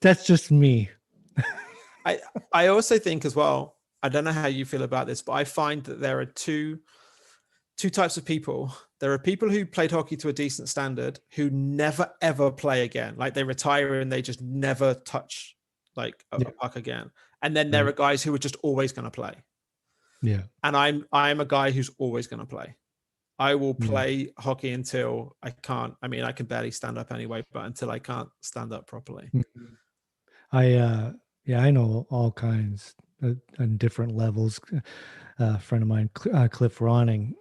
That's just me. I also think as well, I don't know how you feel about this, but I find that there are two types of people. There are people who played hockey to a decent standard who never ever play again. Like they retire and they just never touch like a puck again. And then there are guys who are just always going to play. Yeah. And I'm a guy who's always going to play. I will play hockey until I can't. I mean, I can barely stand up anyway, but until I can't stand up properly. I know all kinds on different levels. A friend of mine, Cliff Ronning,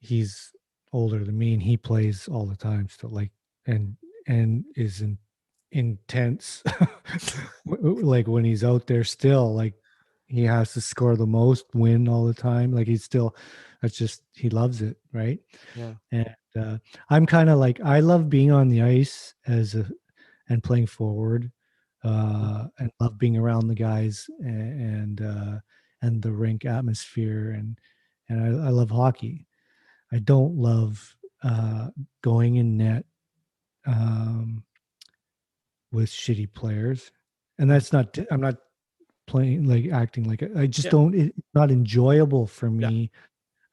he's older than me and he plays all the time still, like and is intense. Like when he's out there still, like he has to score the most, win all the time. Like he's still, that's just, he loves it, right? Yeah. And I'm kind of like, I love being on the ice and playing forward, and love being around the guys and the rink atmosphere, and I love hockey. I don't love going in net with shitty players, and that's not. I'm not playing like acting like I just don't. It's not enjoyable for me.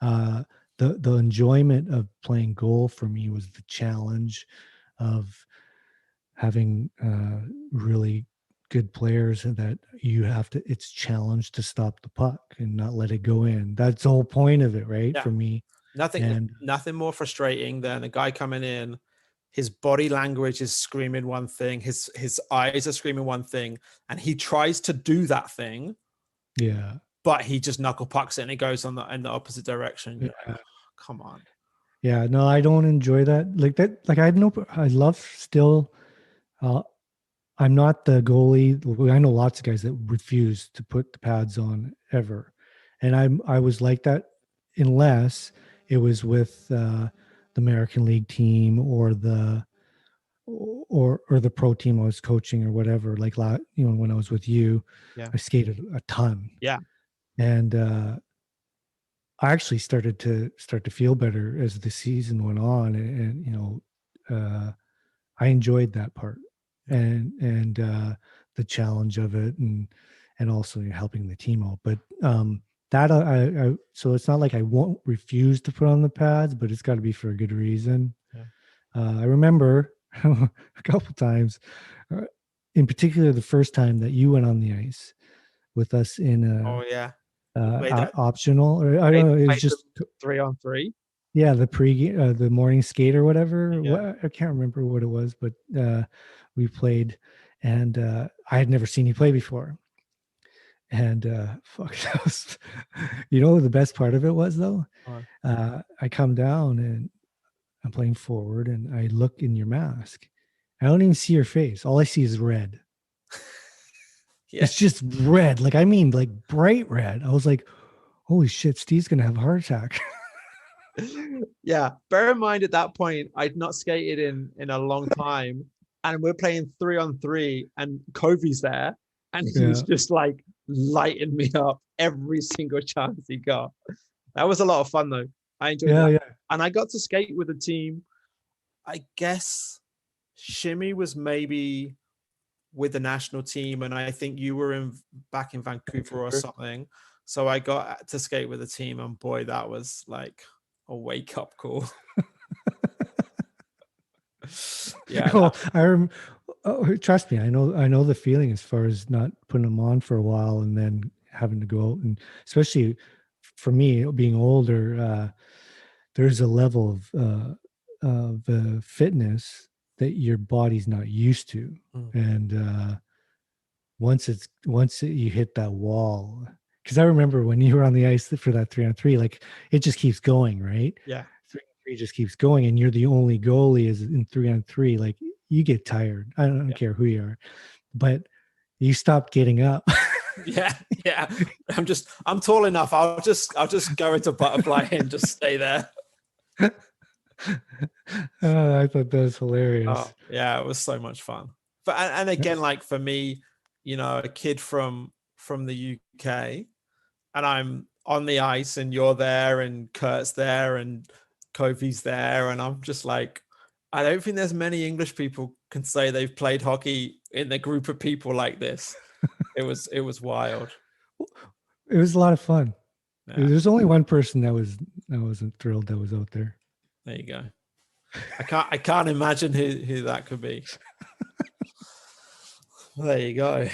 The enjoyment of playing goal for me was the challenge of having really good players that you have to. It's challenged to stop the puck and not let it go in. That's the whole point of it, right? For me. Nothing more frustrating than a guy coming in, his body language is screaming one thing, his eyes are screaming one thing, and he tries to do that thing. Yeah. But he just knuckle pucks it and it goes in the opposite direction. You're like, oh, come on. Yeah, no, I don't enjoy that. Like that, like I love still. I'm not the goalie. I know lots of guys that refuse to put the pads on ever, and I was like that unless it was with the American League team or the pro team I was coaching or whatever. Like when I was with you, I skated a ton. Yeah, and I actually started to feel better as the season went on, and I enjoyed that part, and the challenge of it, and also helping the team out. But that I so it's not like I won't refuse to put on the pads, but it's got to be for a good reason. Yeah. I remember a couple times, in particular, the first time that you went on the ice with us in Oh yeah. optional, or I don't know, it was just 3-on-3. yeah, the morning skate or whatever. Yeah. I can't remember what it was, but we played, and I had never seen you play before. And fuck, that was, the best part of it was though. I come down and I'm playing forward, and I look in your mask. I don't even see your face. All I see is red. Yeah. It's just red, like I mean, like bright red. I was like, holy shit, Steve's gonna have a heart attack. Yeah, bear in mind at that point I'd not skated in a long time, and we're playing 3-on-3, and Kofi's there, and he was just like lighting me up every single chance he got. That was a lot of fun though. I enjoyed that. Yeah. And I got to skate with a team. I guess Shimmy was maybe with the national team, and I think you were back in Vancouver or something. So I got to skate with a team, and boy, that was like a wake up call. Yeah. Well, trust me, I know the feeling as far as not putting them on for a while and then having to go out, and especially for me being older, there's a level of fitness that your body's not used to, and once you hit that wall, because I remember when you were on the ice for that 3-on-3, like it just keeps going, right? Yeah. 3-on-3 just keeps going, and you're the only goalie is in 3-on-3. Like you get tired. I don't care who you are, but you stop getting up. Yeah. I'm tall enough. I'll just go into butterfly and just stay there. I thought that was hilarious. Oh, yeah, it was so much fun. But and again, like for me, a kid from the UK, and I'm on the ice, and you're there, and Kurt's there, and Kofi's there, and I'm just like, I don't think there's many English people can say they've played hockey in a group of people like this. It was wild. It was a lot of fun. Yeah. There's only one person that wasn't thrilled that was out there. There you go. I can't imagine who that could be. There you go.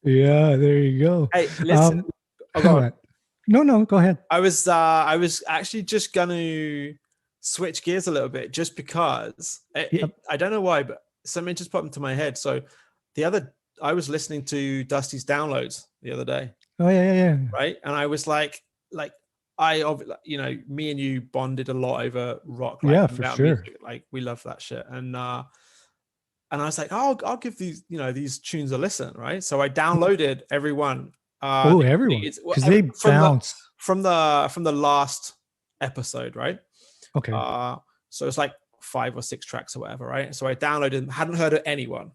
Yeah, there you go. Hey, listen. No, go ahead. I was actually just gonna switch gears a little bit, just because I don't know why, but something just popped into my head. So I was listening to Dusty's downloads the other day. Oh yeah. Right, and I was like me and you bonded a lot over rock. Yeah, for sure. Music. Like we love that shit, and I was like, I'll give these these tunes a listen, right? So I downloaded every one. Everyone, because they bounce from the last episode, right? Okay. So it's like 5 or 6 tracks or whatever, right? So I downloaded them, hadn't heard of anyone.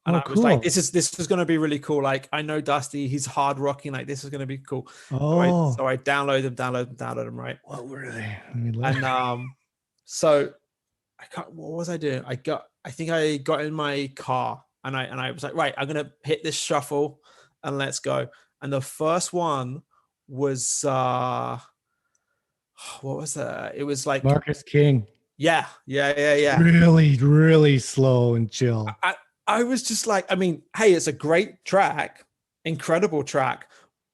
And I was like, this is going to be really cool. Like, I know Dusty, he's hard rocking. Like, this is going to be cool. Oh. So I download them, right? What were they? And so what was I doing? I think I got in my car, and I was like, right, I'm going to hit this shuffle and let's go. And the first one was, what was that? It was like Marcus King. Yeah. Really, really slow and chill. I was just like, I mean, hey, it's a great track, incredible track,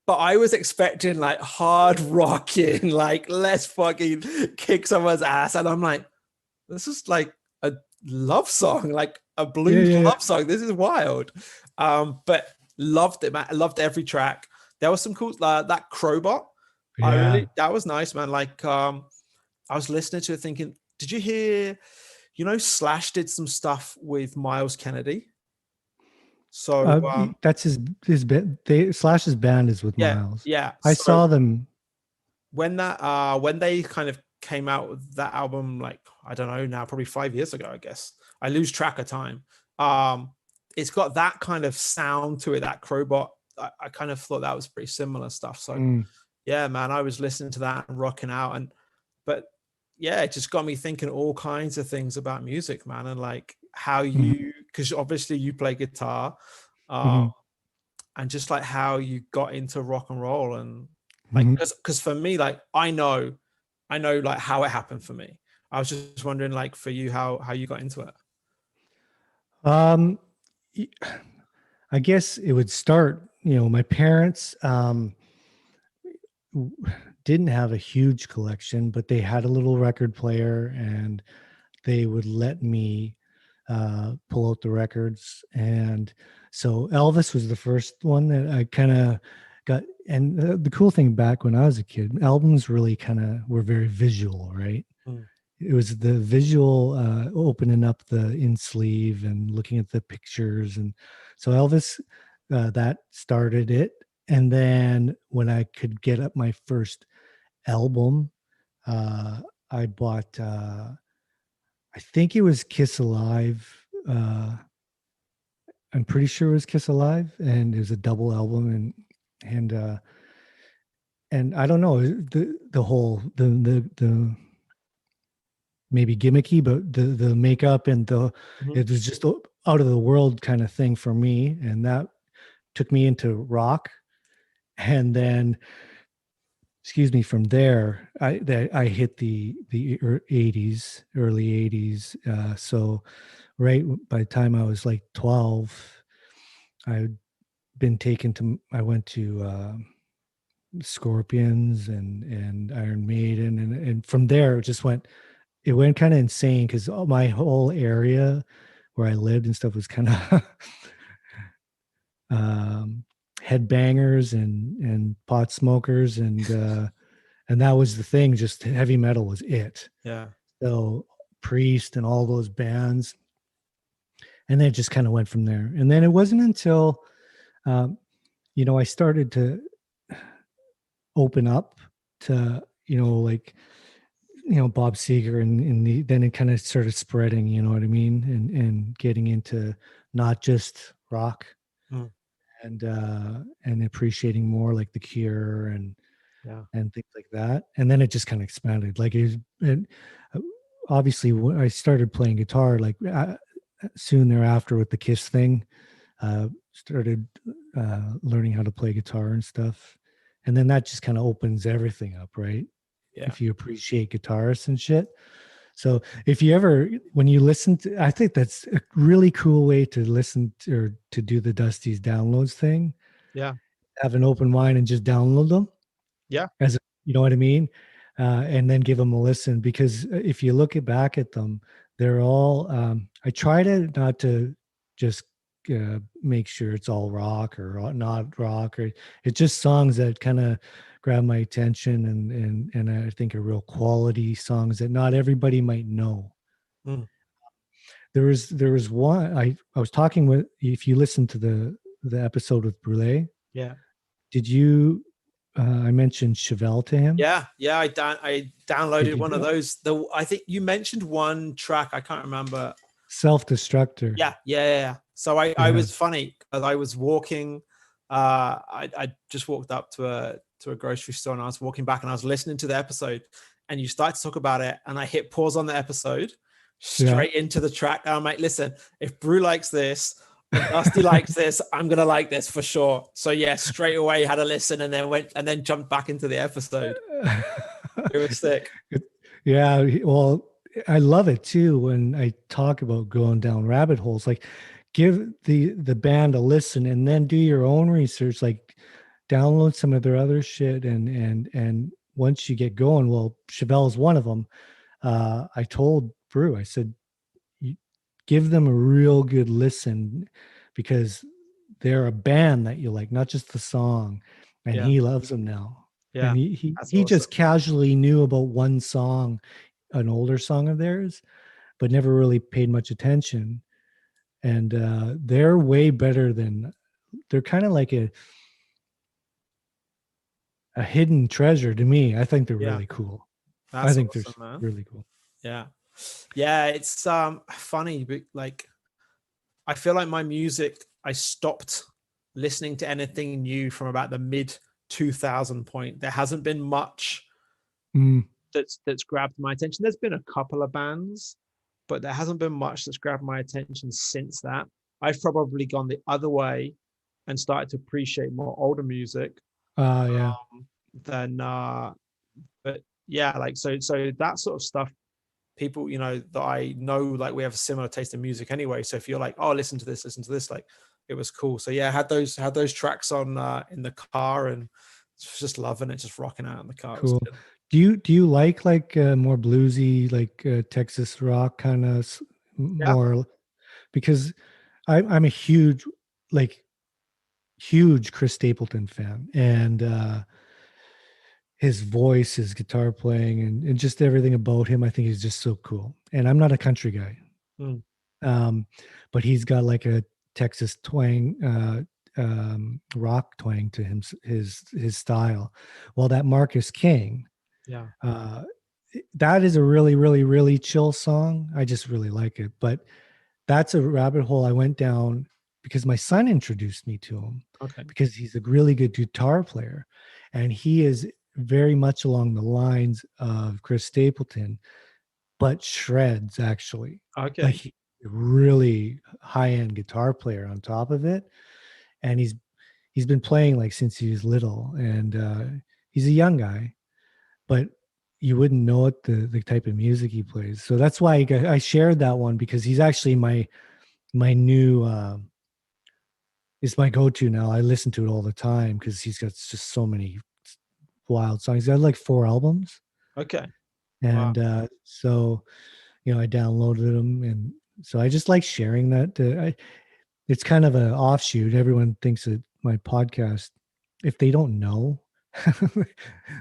but I was expecting like hard rocking, like let's fucking kick someone's ass. And I'm like, this is like a love song, like a blues love song. This is wild. But loved it, man. I loved every track. There was some cool, that Crowbot. That was nice, man. Like, I was listening to it thinking, did you hear, Slash did some stuff with Miles Kennedy. So that's his band. Slash's band is with Miles. Yeah. I saw them when they kind of came out with that album, like, I don't know now, probably 5 years ago, I guess. I lose track of time. It's got that kind of sound to it, that Crowbot. I kind of thought that was pretty similar stuff. So Yeah, man, I was listening to that and rocking out, but yeah, it just got me thinking all kinds of things about music, man, and like how you, because obviously you play guitar, and just like how you got into rock and roll, and like, because for me, like I know like how it happened for me. I was just wondering, like, for you, how you got into it. I guess it would start, my parents didn't have a huge collection, but they had a little record player, and they would let me pull out the records. And so Elvis was the first one that I kind of got. And the cool thing back when I was a kid, albums really kind of were very visual, right? It was the visual, opening up the in sleeve and looking at the pictures. And so Elvis, that started it. And then when I could get up my first album, I bought, I think it was Kiss Alive. I'm pretty sure it was Kiss Alive, and it was a double album. And I don't know, the whole the maybe gimmicky, but the makeup and it was just out of the world kind of thing for me, and that took me into rock. And then, excuse me, from there I hit the 80s, early 80s. So right by the time I was like 12, I'd been taken to, I went to Scorpions and Iron Maiden, and from there it went kind of insane, because my whole area where I lived and stuff was kind of headbangers and pot smokers, and that was the thing. Just heavy metal was it. Yeah. So Priest and all those bands, and then it just kind of went from there. And then it wasn't until I started to open up to like Bob Seger, and then it kind of started spreading, you know what I mean, and getting into not just rock, and appreciating more like The Cure and things like that. And then it just kind of expanded. Like obviously when I started playing guitar, like soon thereafter with the Kiss thing, started learning how to play guitar and stuff. And then that just kind of opens everything up, right? Yeah. If you appreciate guitarists and shit. So if you ever, when you listen to, I think that's a really cool way to listen to, or to do the Dusty's downloads thing. Yeah. Have an open mind and just download them. Yeah. You know what I mean? And then give them a listen, because if you look back at them, they're all, I try to not to just make sure it's all rock or not rock, or it's just songs that kind of grab my attention, and I think are real quality songs that not everybody might know. There was one I was talking with, if you listen to the episode with Brule. Yeah. Did you I mentioned Chevelle to him? Yeah. I downloaded one of those. I think you mentioned one track, I can't remember. Self-Destructor. Yeah. So I was funny because I was walking. I just walked up to a grocery store, and I was walking back, and I was listening to the episode, and you start to talk about it, and I hit pause on the episode, straight into the track. And I'm like, listen, if Brew likes this, and Dusty likes this, I'm gonna like this for sure. So yeah, straight away had a listen, and then jumped back into the episode. It was sick. Yeah, well, I love it too when I talk about going down rabbit holes. Like, give the band a listen, and then do your own research. Like, download some of their other shit, and once you get going, well, Chevelle's one of them. I told Brew, I said, give them a real good listen, because they're a band that you like, not just the song. And he loves them now. Yeah, and he awesome. Just casually knew about one song, an older song of theirs, but never really paid much attention. And they're way better than, they're kind of like a hidden treasure to me. I think they're really cool. I think awesome, they're man. really cool. Yeah, it's funny, but like I feel like my music, I stopped listening to anything new from about the mid 2000 point, there hasn't been much that's grabbed my attention. There's been a couple of bands, but there hasn't been much that's grabbed my attention since that. I've probably gone the other way and started to appreciate more older music. Than but yeah, like so that sort of stuff, people, you know, that I know, like we have a similar taste in music anyway. So if you're like, oh, listen to this, like it was cool. So yeah, I had those tracks on in the car, and just loving it, just rocking out in the car. Cool. Do you like more bluesy, like Texas rock kind of more? Because I'm a huge Chris Stapleton fan, and his voice, his guitar playing, and just everything about him, I think is just so cool. And I'm not a country guy, but he's got like a Texas twang, rock twang to him, his style. Well, that Marcus King, that is a really, really, really chill song. I just really like it. But that's a rabbit hole I went down because my son introduced me to him. Because he's a really good guitar player, and he is very much along the lines of Chris Stapleton, but shreds actually. Like really high-end guitar player on top of it. And he's been playing like since he was little, and he's a young guy, but you wouldn't know it, the type of music he plays. So that's why I shared that one, because he's actually my new it's my go-to now. I listen to it all the time because he's got just so many wild songs. He's got like 4 albums. And so, you know, I downloaded them, and so I just like sharing that. It's kind of an offshoot. Everyone thinks that my podcast, if they don't know,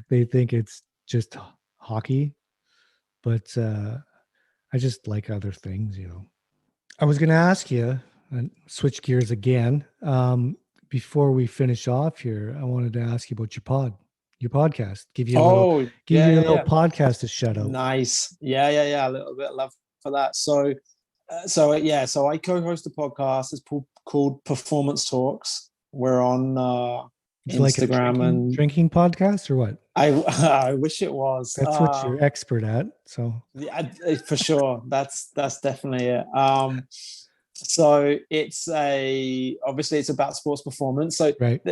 they think it's just hockey, but I just like other things, you know. I was going to ask you, and switch gears again. Before we finish off here, I wanted to ask you about your podcast. Give you a little podcast to shout out. Nice. Yeah. A little bit of love for that. So I co-host a podcast. It's called Performance Talks. We're on Instagram, like a drinking podcast, or what? I wish it was. That's what you're expert at. So yeah, for sure. That's definitely it. So obviously it's about sports performance. So right.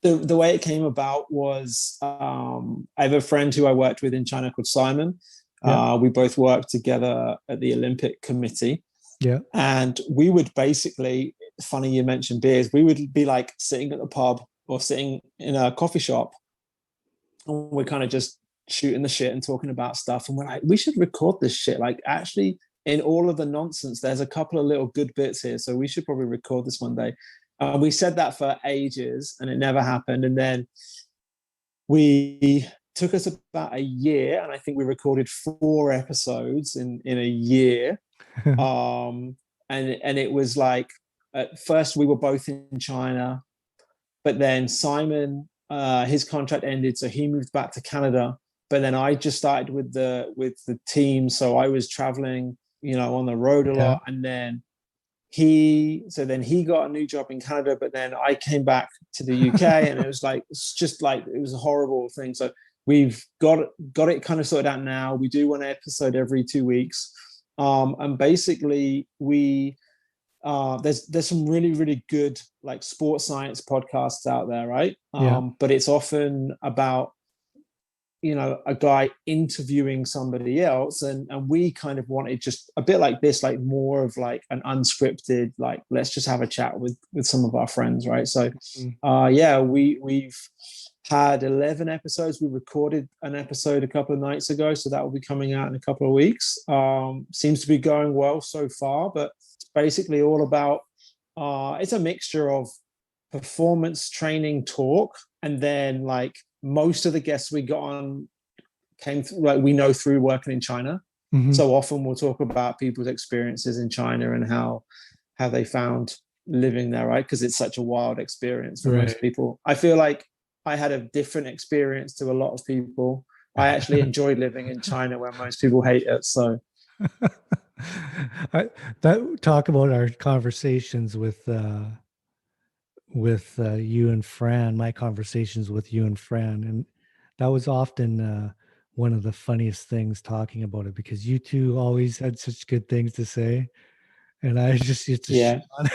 The way it came about was I have a friend who I worked with in China called Simon. We both worked together at the Olympic Committee. Yeah. And we would basically, funny you mentioned beers, we would be like sitting at the pub or sitting in a coffee shop, and we're kind of just shooting the shit and talking about stuff. And we're like, we should record this shit. Like, actually, in all of the nonsense, there's a couple of little good bits here. So we should probably record this one day. We said that for ages, and it never happened. And then we took us about a year, and I think we recorded 4 episodes in a year. And it was like, at first we were both in China, but then Simon, his contract ended, so he moved back to Canada. But then I just started with the team, so I was traveling, you know, on the road a lot. And then he got a new job in Canada, but then I came back to the UK, and it was like, it was a horrible thing. So we've got it kind of sorted out now. We do 1 episode every 2 weeks. And basically there's some really, really good like sports science podcasts out there, right? But it's often about, you know, a guy interviewing somebody else, and we kind of wanted just a bit like this, like more of like an unscripted, like let's just have a chat with some of our friends, right? So we've had 11 episodes. We recorded an episode a couple of nights ago, so that will be coming out in a couple of weeks. Seems to be going well so far, but it's basically all about it's a mixture of performance training talk, and then like most of the guests we got on came through, like we know through working in China. So often we'll talk about people's experiences in China and how they found living there, right? Because it's such a wild experience for most people. I feel like I had a different experience to a lot of people. I actually enjoyed living in China where most people hate it. So talk about our conversations with with you and Fran, my conversations with you and Fran, and that was often one of the funniest things talking about it, because you two always had such good things to say, and I just used to shit Yeah. on it.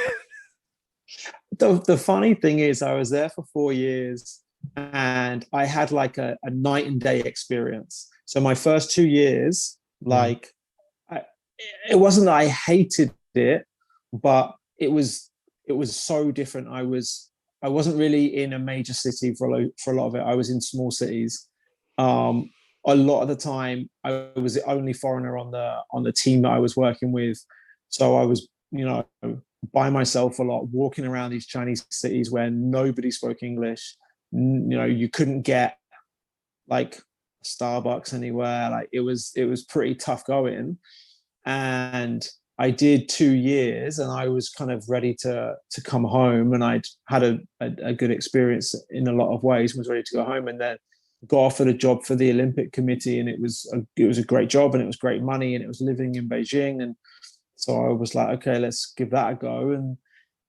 The funny thing is, I was there for 4 years and I had like a night and day experience. So my first 2 years, Yeah. like, I, it wasn't that I hated it, but it was so different. I wasn't really in a major city for a lot of it. I was in small cities. Um, a lot of the time, I was the only foreigner on the team that I was working with, so I was, by myself a lot, walking around these Chinese cities where nobody spoke English. You couldn't get like Starbucks anywhere. Like it was pretty tough going. And I did 2 years, and I was kind of ready to come home, and I'd had a good experience in a lot of ways. Was ready to go home, and then got offered a job for the Olympic Committee, and it was a great job, and it was great money, and it was living in Beijing, and so I was like, okay, let's give that a go. And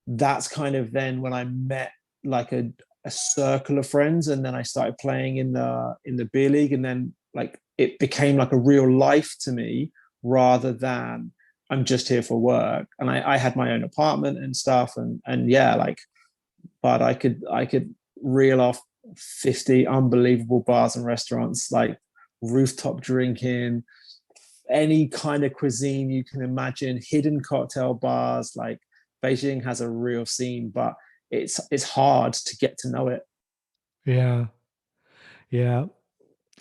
that's kind of then when I met like a circle of friends, and then I started playing in the beer league, and then like it became like a real life to me rather than I'm just here for work. And I had my own apartment and stuff, and yeah, like, but I could reel off 50 unbelievable bars and restaurants, like rooftop drinking, any kind of cuisine you can imagine, hidden cocktail bars. Like Beijing has a real scene, but it's hard to get to know it. Yeah. Yeah.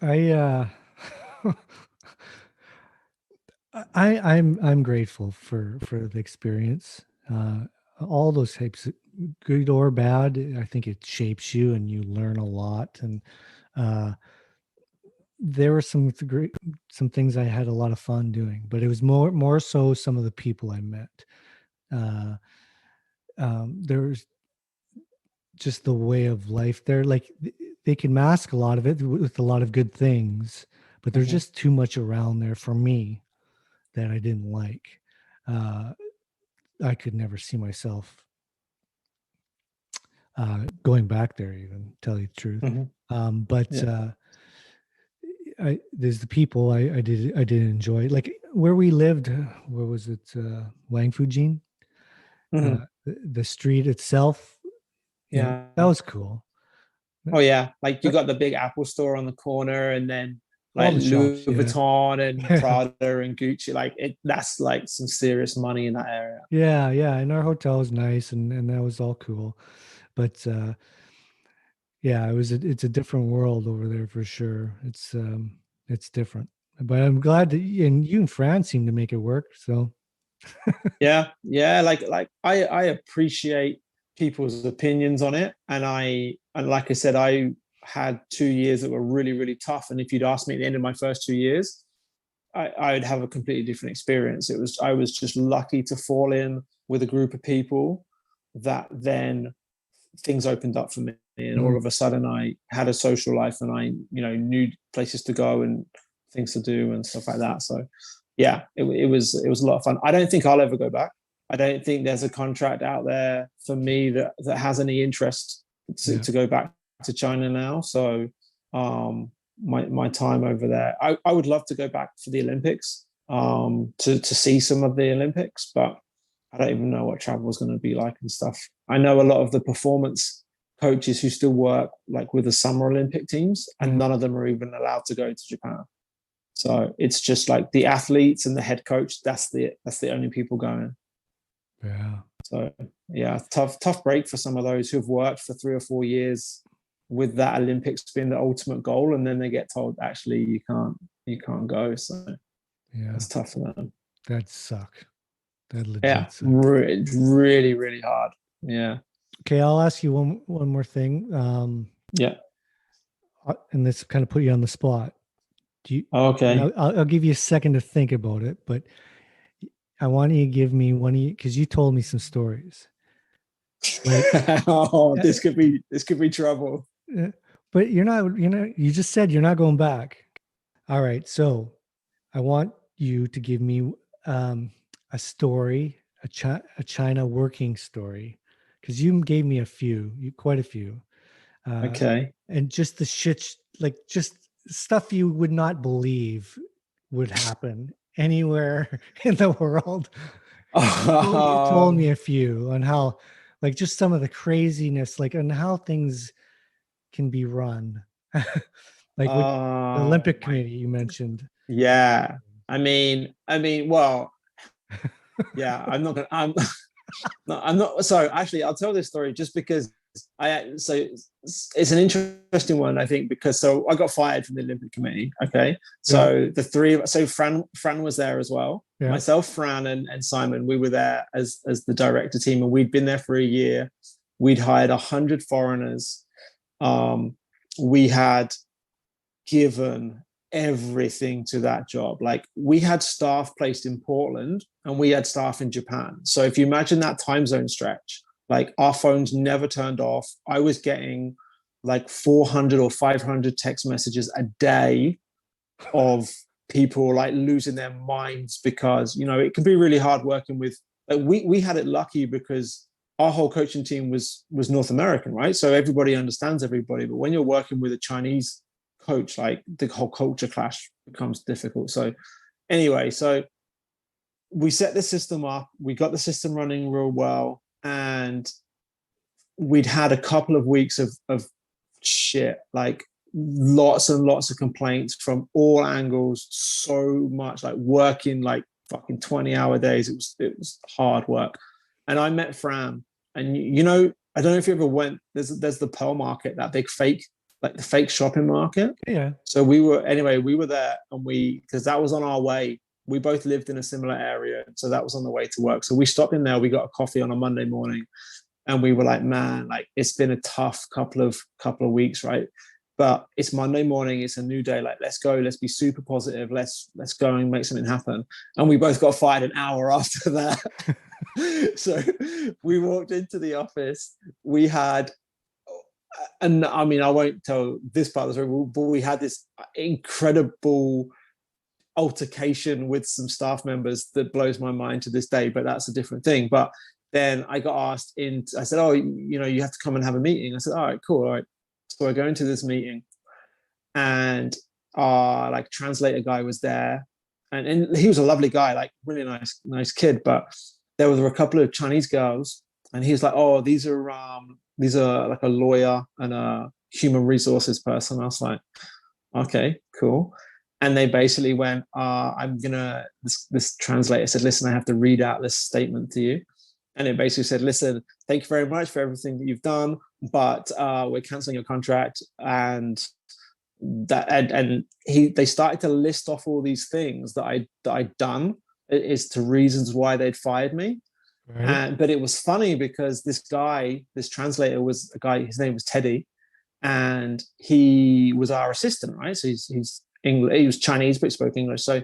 I I'm grateful for the experience. All those types, good or bad, I think it shapes you and you learn a lot. And uh, there were some things I had a lot of fun doing, but it was more so some of the people I met. Uh, there's just the way of life there. Like they can mask a lot of it with a lot of good things, but there's Mhm. just too much around there for me that I didn't like. Uh, I could never see myself going back there, even tell you the truth. Mhm. But Yeah. there's the people I did enjoy. Like where we lived, where was it? Wang Fujin. Mhm. The street itself, Yeah. that was cool. Oh yeah, like you Uh, got the big Apple store on the corner, and then All like the shops, Louis yeah. Vuitton and Prada and Gucci. Like it, that's like some serious money in that area. Yeah, yeah. And our hotel was nice, and that was all cool. But yeah, it's a different world over there for sure. It's different. But I'm glad that and you and Fran seem to make it work. So Yeah, yeah. Like I appreciate people's opinions on it, and like I said, I had 2 years that were really really tough. And if you'd asked me at the end of my first 2 years, I would have a completely different experience. I was just lucky to fall in with a group of people that then things opened up for me, and all mm, of a sudden I had a social life, and I knew places to go and things to do and stuff like that. So yeah, it was a lot of fun. I don't think I'll ever go back. I don't think there's a contract out there for me that has any interest yeah. to go back to China now. So my time over there, I would love to go back for the Olympics, to see some of the Olympics, but I don't even know what travel is going to be like and stuff. I know a lot of the performance coaches who still work like with the summer Olympic teams, and Mhm. none of them are even allowed to go to Japan. So it's just like the athletes and the head coach. That's the only people going. Yeah. So yeah, tough break for some of those who've worked for 3 or 4 years with that Olympics being the ultimate goal, and then they get told actually you can't go. So Yeah. it's tough for them. That suck. That Yeah, legit suck. really really hard. Yeah, Okay, I'll ask you one more thing. yeah. And this kind of put you on the spot. Do you? And Okay. I'll give you a second to think about it, but I want you to give me one of you because you told me some stories. Like, Oh, uh, this could be trouble. but you just said you're not going back. All right, so I want you to give me um, a story, a China working story. because you gave me quite a few. Okay. And just the shit, like just stuff you would not believe would happen anywhere in the world. You told me a few on how, like, just some of the craziness, like, on how things can be run. Like with the Olympic Committee you mentioned. Yeah. I mean, well, yeah, I'm not. So actually, I'll tell this story just because so it's an interesting one, I think, because so I got fired from the Olympic Committee. Okay, so the three of so Fran was there as well. Yeah. Myself, Fran, and Simon, we were there as the director team, and we'd been there for a year. We'd hired 100 foreigners. We had given everything to that job. Like, we had staff placed in Portland and we had staff in Japan. So if you imagine that time zone stretch, like, our phones never turned off. I was getting like 400 or 500 text messages a day of people like losing their minds because, you know, it can be really hard working with, like, we had it lucky because our whole coaching team was North American, right? So everybody understands everybody. But when you're working with a Chinese coach, like, the whole culture clash becomes difficult. So anyway, so we set the system up, we got the system running real well, and we'd had a couple of weeks of shit, like lots and lots of complaints from all angles, so much, like working like fucking 20-hour days. It was hard work. And I met Fran, and you know, I don't know if you ever went, there's the Pearl Market, that big fake, like the fake shopping market. Yeah. So we were there, and because that was on our way. We both lived in a similar area. So that was on the way to work. So we stopped in there, we got a coffee on a Monday morning, and we were like, man, like, it's been a tough couple of weeks, right? But it's Monday morning, it's a new day. Like, let's go, let's be super positive. Let's go and make something happen. And we both got fired an hour after that. So we walked into the office, we had, and I mean, I won't tell this part of the story, but we had this incredible altercation with some staff members that blows my mind to this day, but that's a different thing. But then I got asked I said, oh, you know, you have to come and have a meeting. I said, all right, cool. All right. So I go into this meeting, and our like translator guy was there, and he was a lovely guy, like really nice kid. But there were a couple of Chinese girls, and he was like, oh, these are like a lawyer and a human resources person. I was like, okay, cool. And they basically went, this translator said, listen, I have to read out this statement to you. And it basically said, listen, thank you very much for everything that you've done, but we're canceling your contract. And they started to list off all these things that I'd done as to reasons why they'd fired me. Right. But it was funny because this translator was a guy, his name was Teddy, and he was our assistant, right? So he's English, he was Chinese, but he spoke English. So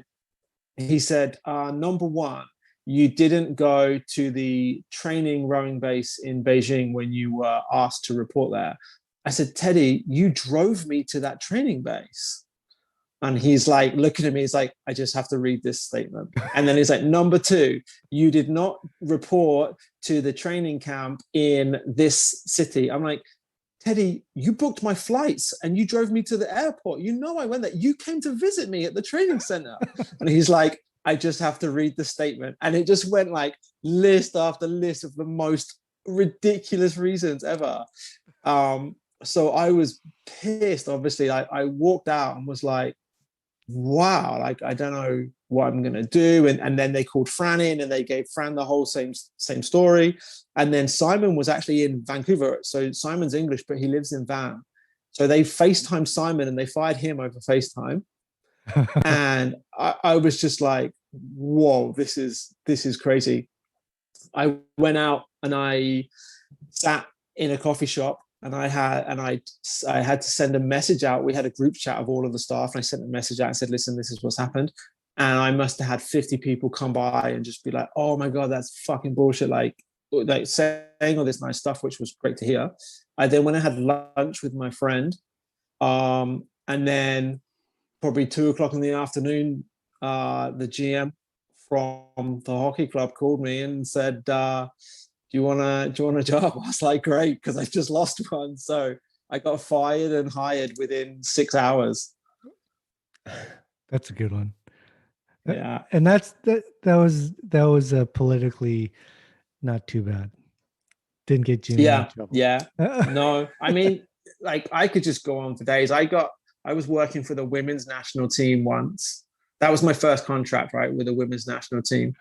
he said, number one, you didn't go to the training rowing base in Beijing when you were asked to report there. I said, Teddy, you drove me to that training base. And he's like looking at me, he's like, I just have to read this statement. And then he's like, number two, you did not report to the training camp in this city. I'm like, Teddy, you booked my flights and you drove me to the airport. You know I went there. You came to visit me at the training center. And he's like, I just have to read the statement. And it just went like list after list of the most ridiculous reasons ever. So I was pissed, obviously. I walked out and was like, wow, like, I don't know what I'm going to do. And then they called Fran in and they gave Fran the whole same story. And then Simon was actually in Vancouver. So Simon's English, but he lives in Van. So they FaceTimed Simon and they fired him over FaceTime. And I was just like, whoa, this is crazy. I went out and I sat in a coffee shop, and I had to send a message out. We had a group chat of all of the staff, and I sent a message out and said, listen, this is what's happened. And I must have had 50 people come by and just be like, oh my God, that's fucking bullshit. Like saying all this nice stuff, which was great to hear. I then went and had lunch with my friend. And then probably 2:00 in the afternoon, the GM from the hockey club called me and said, do you want a job? I was like, great, because I just lost one. So I got fired and hired within 6 hours. That's a good one. Yeah. And that was politically not too bad. Didn't get you in any trouble. Yeah. No, I mean, like, I could just go on for days. I was working for the women's national team once. That was my first contract, right, with the women's national team.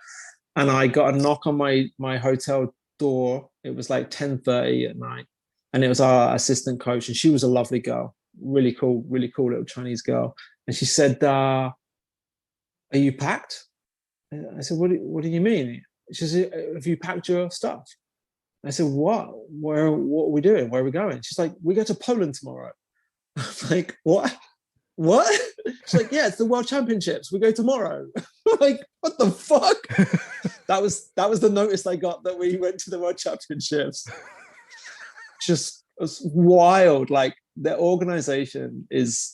And I got a knock on my hotel door. It was like 10:30 at night. And it was our assistant coach. And she was a lovely girl. Really cool little Chinese girl. And she said, are you packed? I said, what do you mean? She said, have you packed your stuff? I said, what? What are we doing? Where are we going? She's like, we go to Poland tomorrow. I'm like, what? She's like, yeah, it's the World Championships. We go tomorrow. I'm like, what the fuck? That was the notice I got that we went to the World Championships. Just, it was wild. Like, their organization is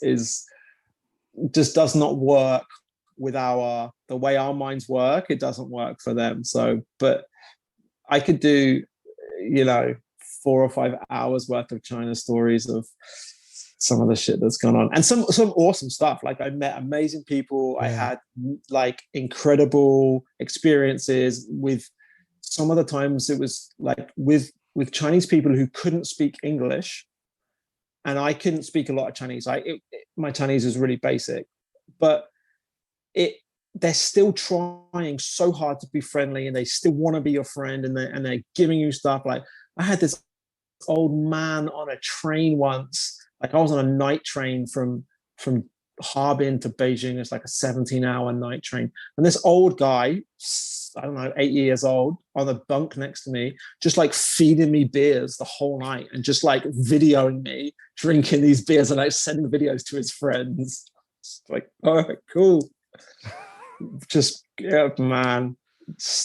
just does not work with the way our minds work. It doesn't work for them. So, but I could do, 4 or 5 hours worth of China stories of some of the shit that's gone on, and some awesome stuff. Like, I met amazing people. Yeah. I had like incredible experiences with. Some of the times it was like with Chinese people who couldn't speak English, and I couldn't speak a lot of Chinese. My Chinese is really basic, but they're still trying so hard to be friendly, and they still want to be your friend, and they're giving you stuff. Like, I had this old man on a train once. Like, I was on a night train from Harbin to Beijing. It's like a 17-hour night train. And this old guy, I don't know, 8 years old, on the bunk next to me, just like feeding me beers the whole night and just like videoing me drinking these beers and like sending videos to his friends. It's like, all right, cool. Just, yeah, man,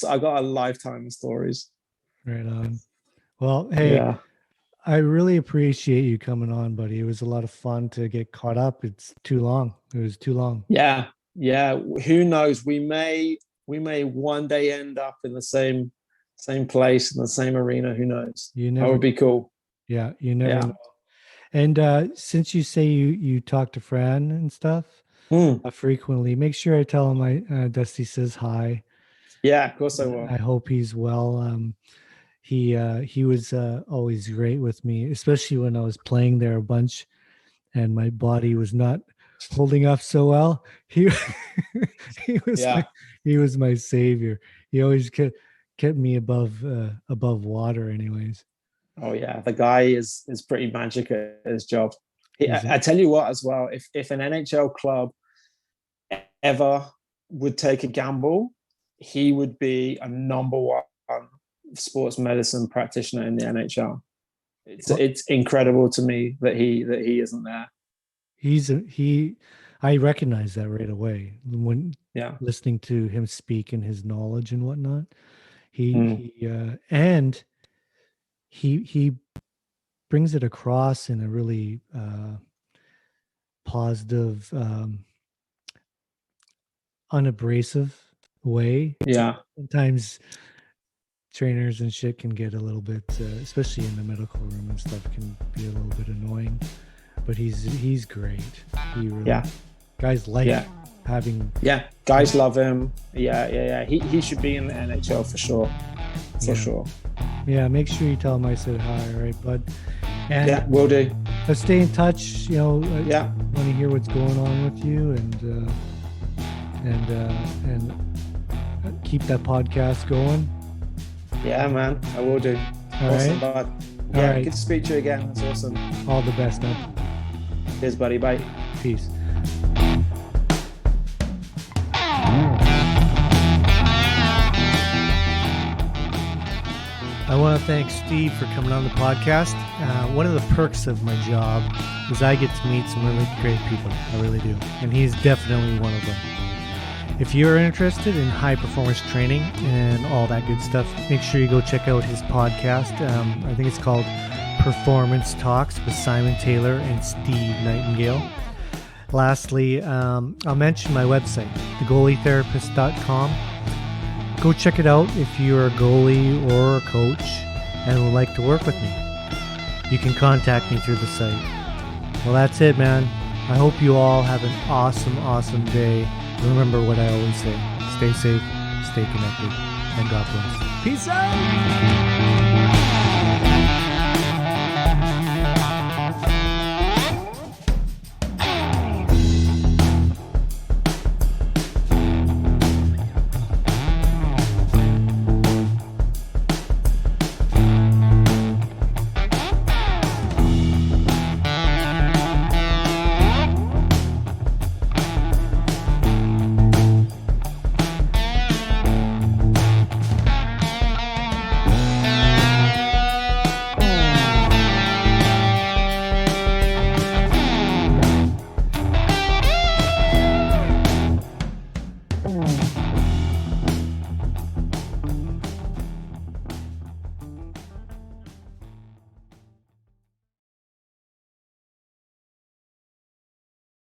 I got a lifetime of stories. Right on. Well, hey, yeah. I really appreciate you coming on, buddy. It was a lot of fun to get caught up. It's too long. It was too long. Yeah. Who knows? We may one day end up in the same place in the same arena. Who knows? That would be cool. Yeah, you never know. And since you say you talk to Fran and stuff frequently, make sure I tell him Dusty says hi. Yeah, of course I will. I hope he's well. He was always great with me, especially when I was playing there a bunch and my body was not holding up so well. He was my savior. He always kept me above water anyways. Oh yeah, the guy is pretty magic at his job. I tell you what as well, if an NHL club ever would take a gamble, he would be a number one sports medicine practitioner in the NHL. It's incredible to me that he isn't there. I recognize that right away when listening to him speak and his knowledge and whatnot. He brings it across in a really positive, unabrasive way. Yeah. Sometimes trainers and shit can get a little bit, especially in the medical room and stuff, can be a little bit annoying. But he's great. He really, guys like having. Yeah, guys love him. Yeah. He should be in the NHL for sure. For sure. Yeah, make sure you tell him I said hi, all right, bud? And will do. Let's stay in touch. I want to hear what's going on with you, and keep that podcast going. Yeah, man, I will do. Awesome, bud. Yeah, all right. Good to speak to you again. That's awesome. All the best, man. Cheers, buddy. Bye. Peace. I want to thank Steve for coming on the podcast. One of the perks of my job is I get to meet some really great people. I really do. And he's definitely one of them. If you're interested in high performance training and all that good stuff, make sure you go check out his podcast. I think it's called Performance Talks with Simon Taylor and Steve Nightingale. Lastly, I'll mention my website, thegoalietherapist.com. Go check it out if you're a goalie or a coach and would like to work with me. You can contact me through the site. Well, that's it, man. I hope you all have an awesome day. Remember what I always say. Stay safe, stay connected, and God bless. Peace out!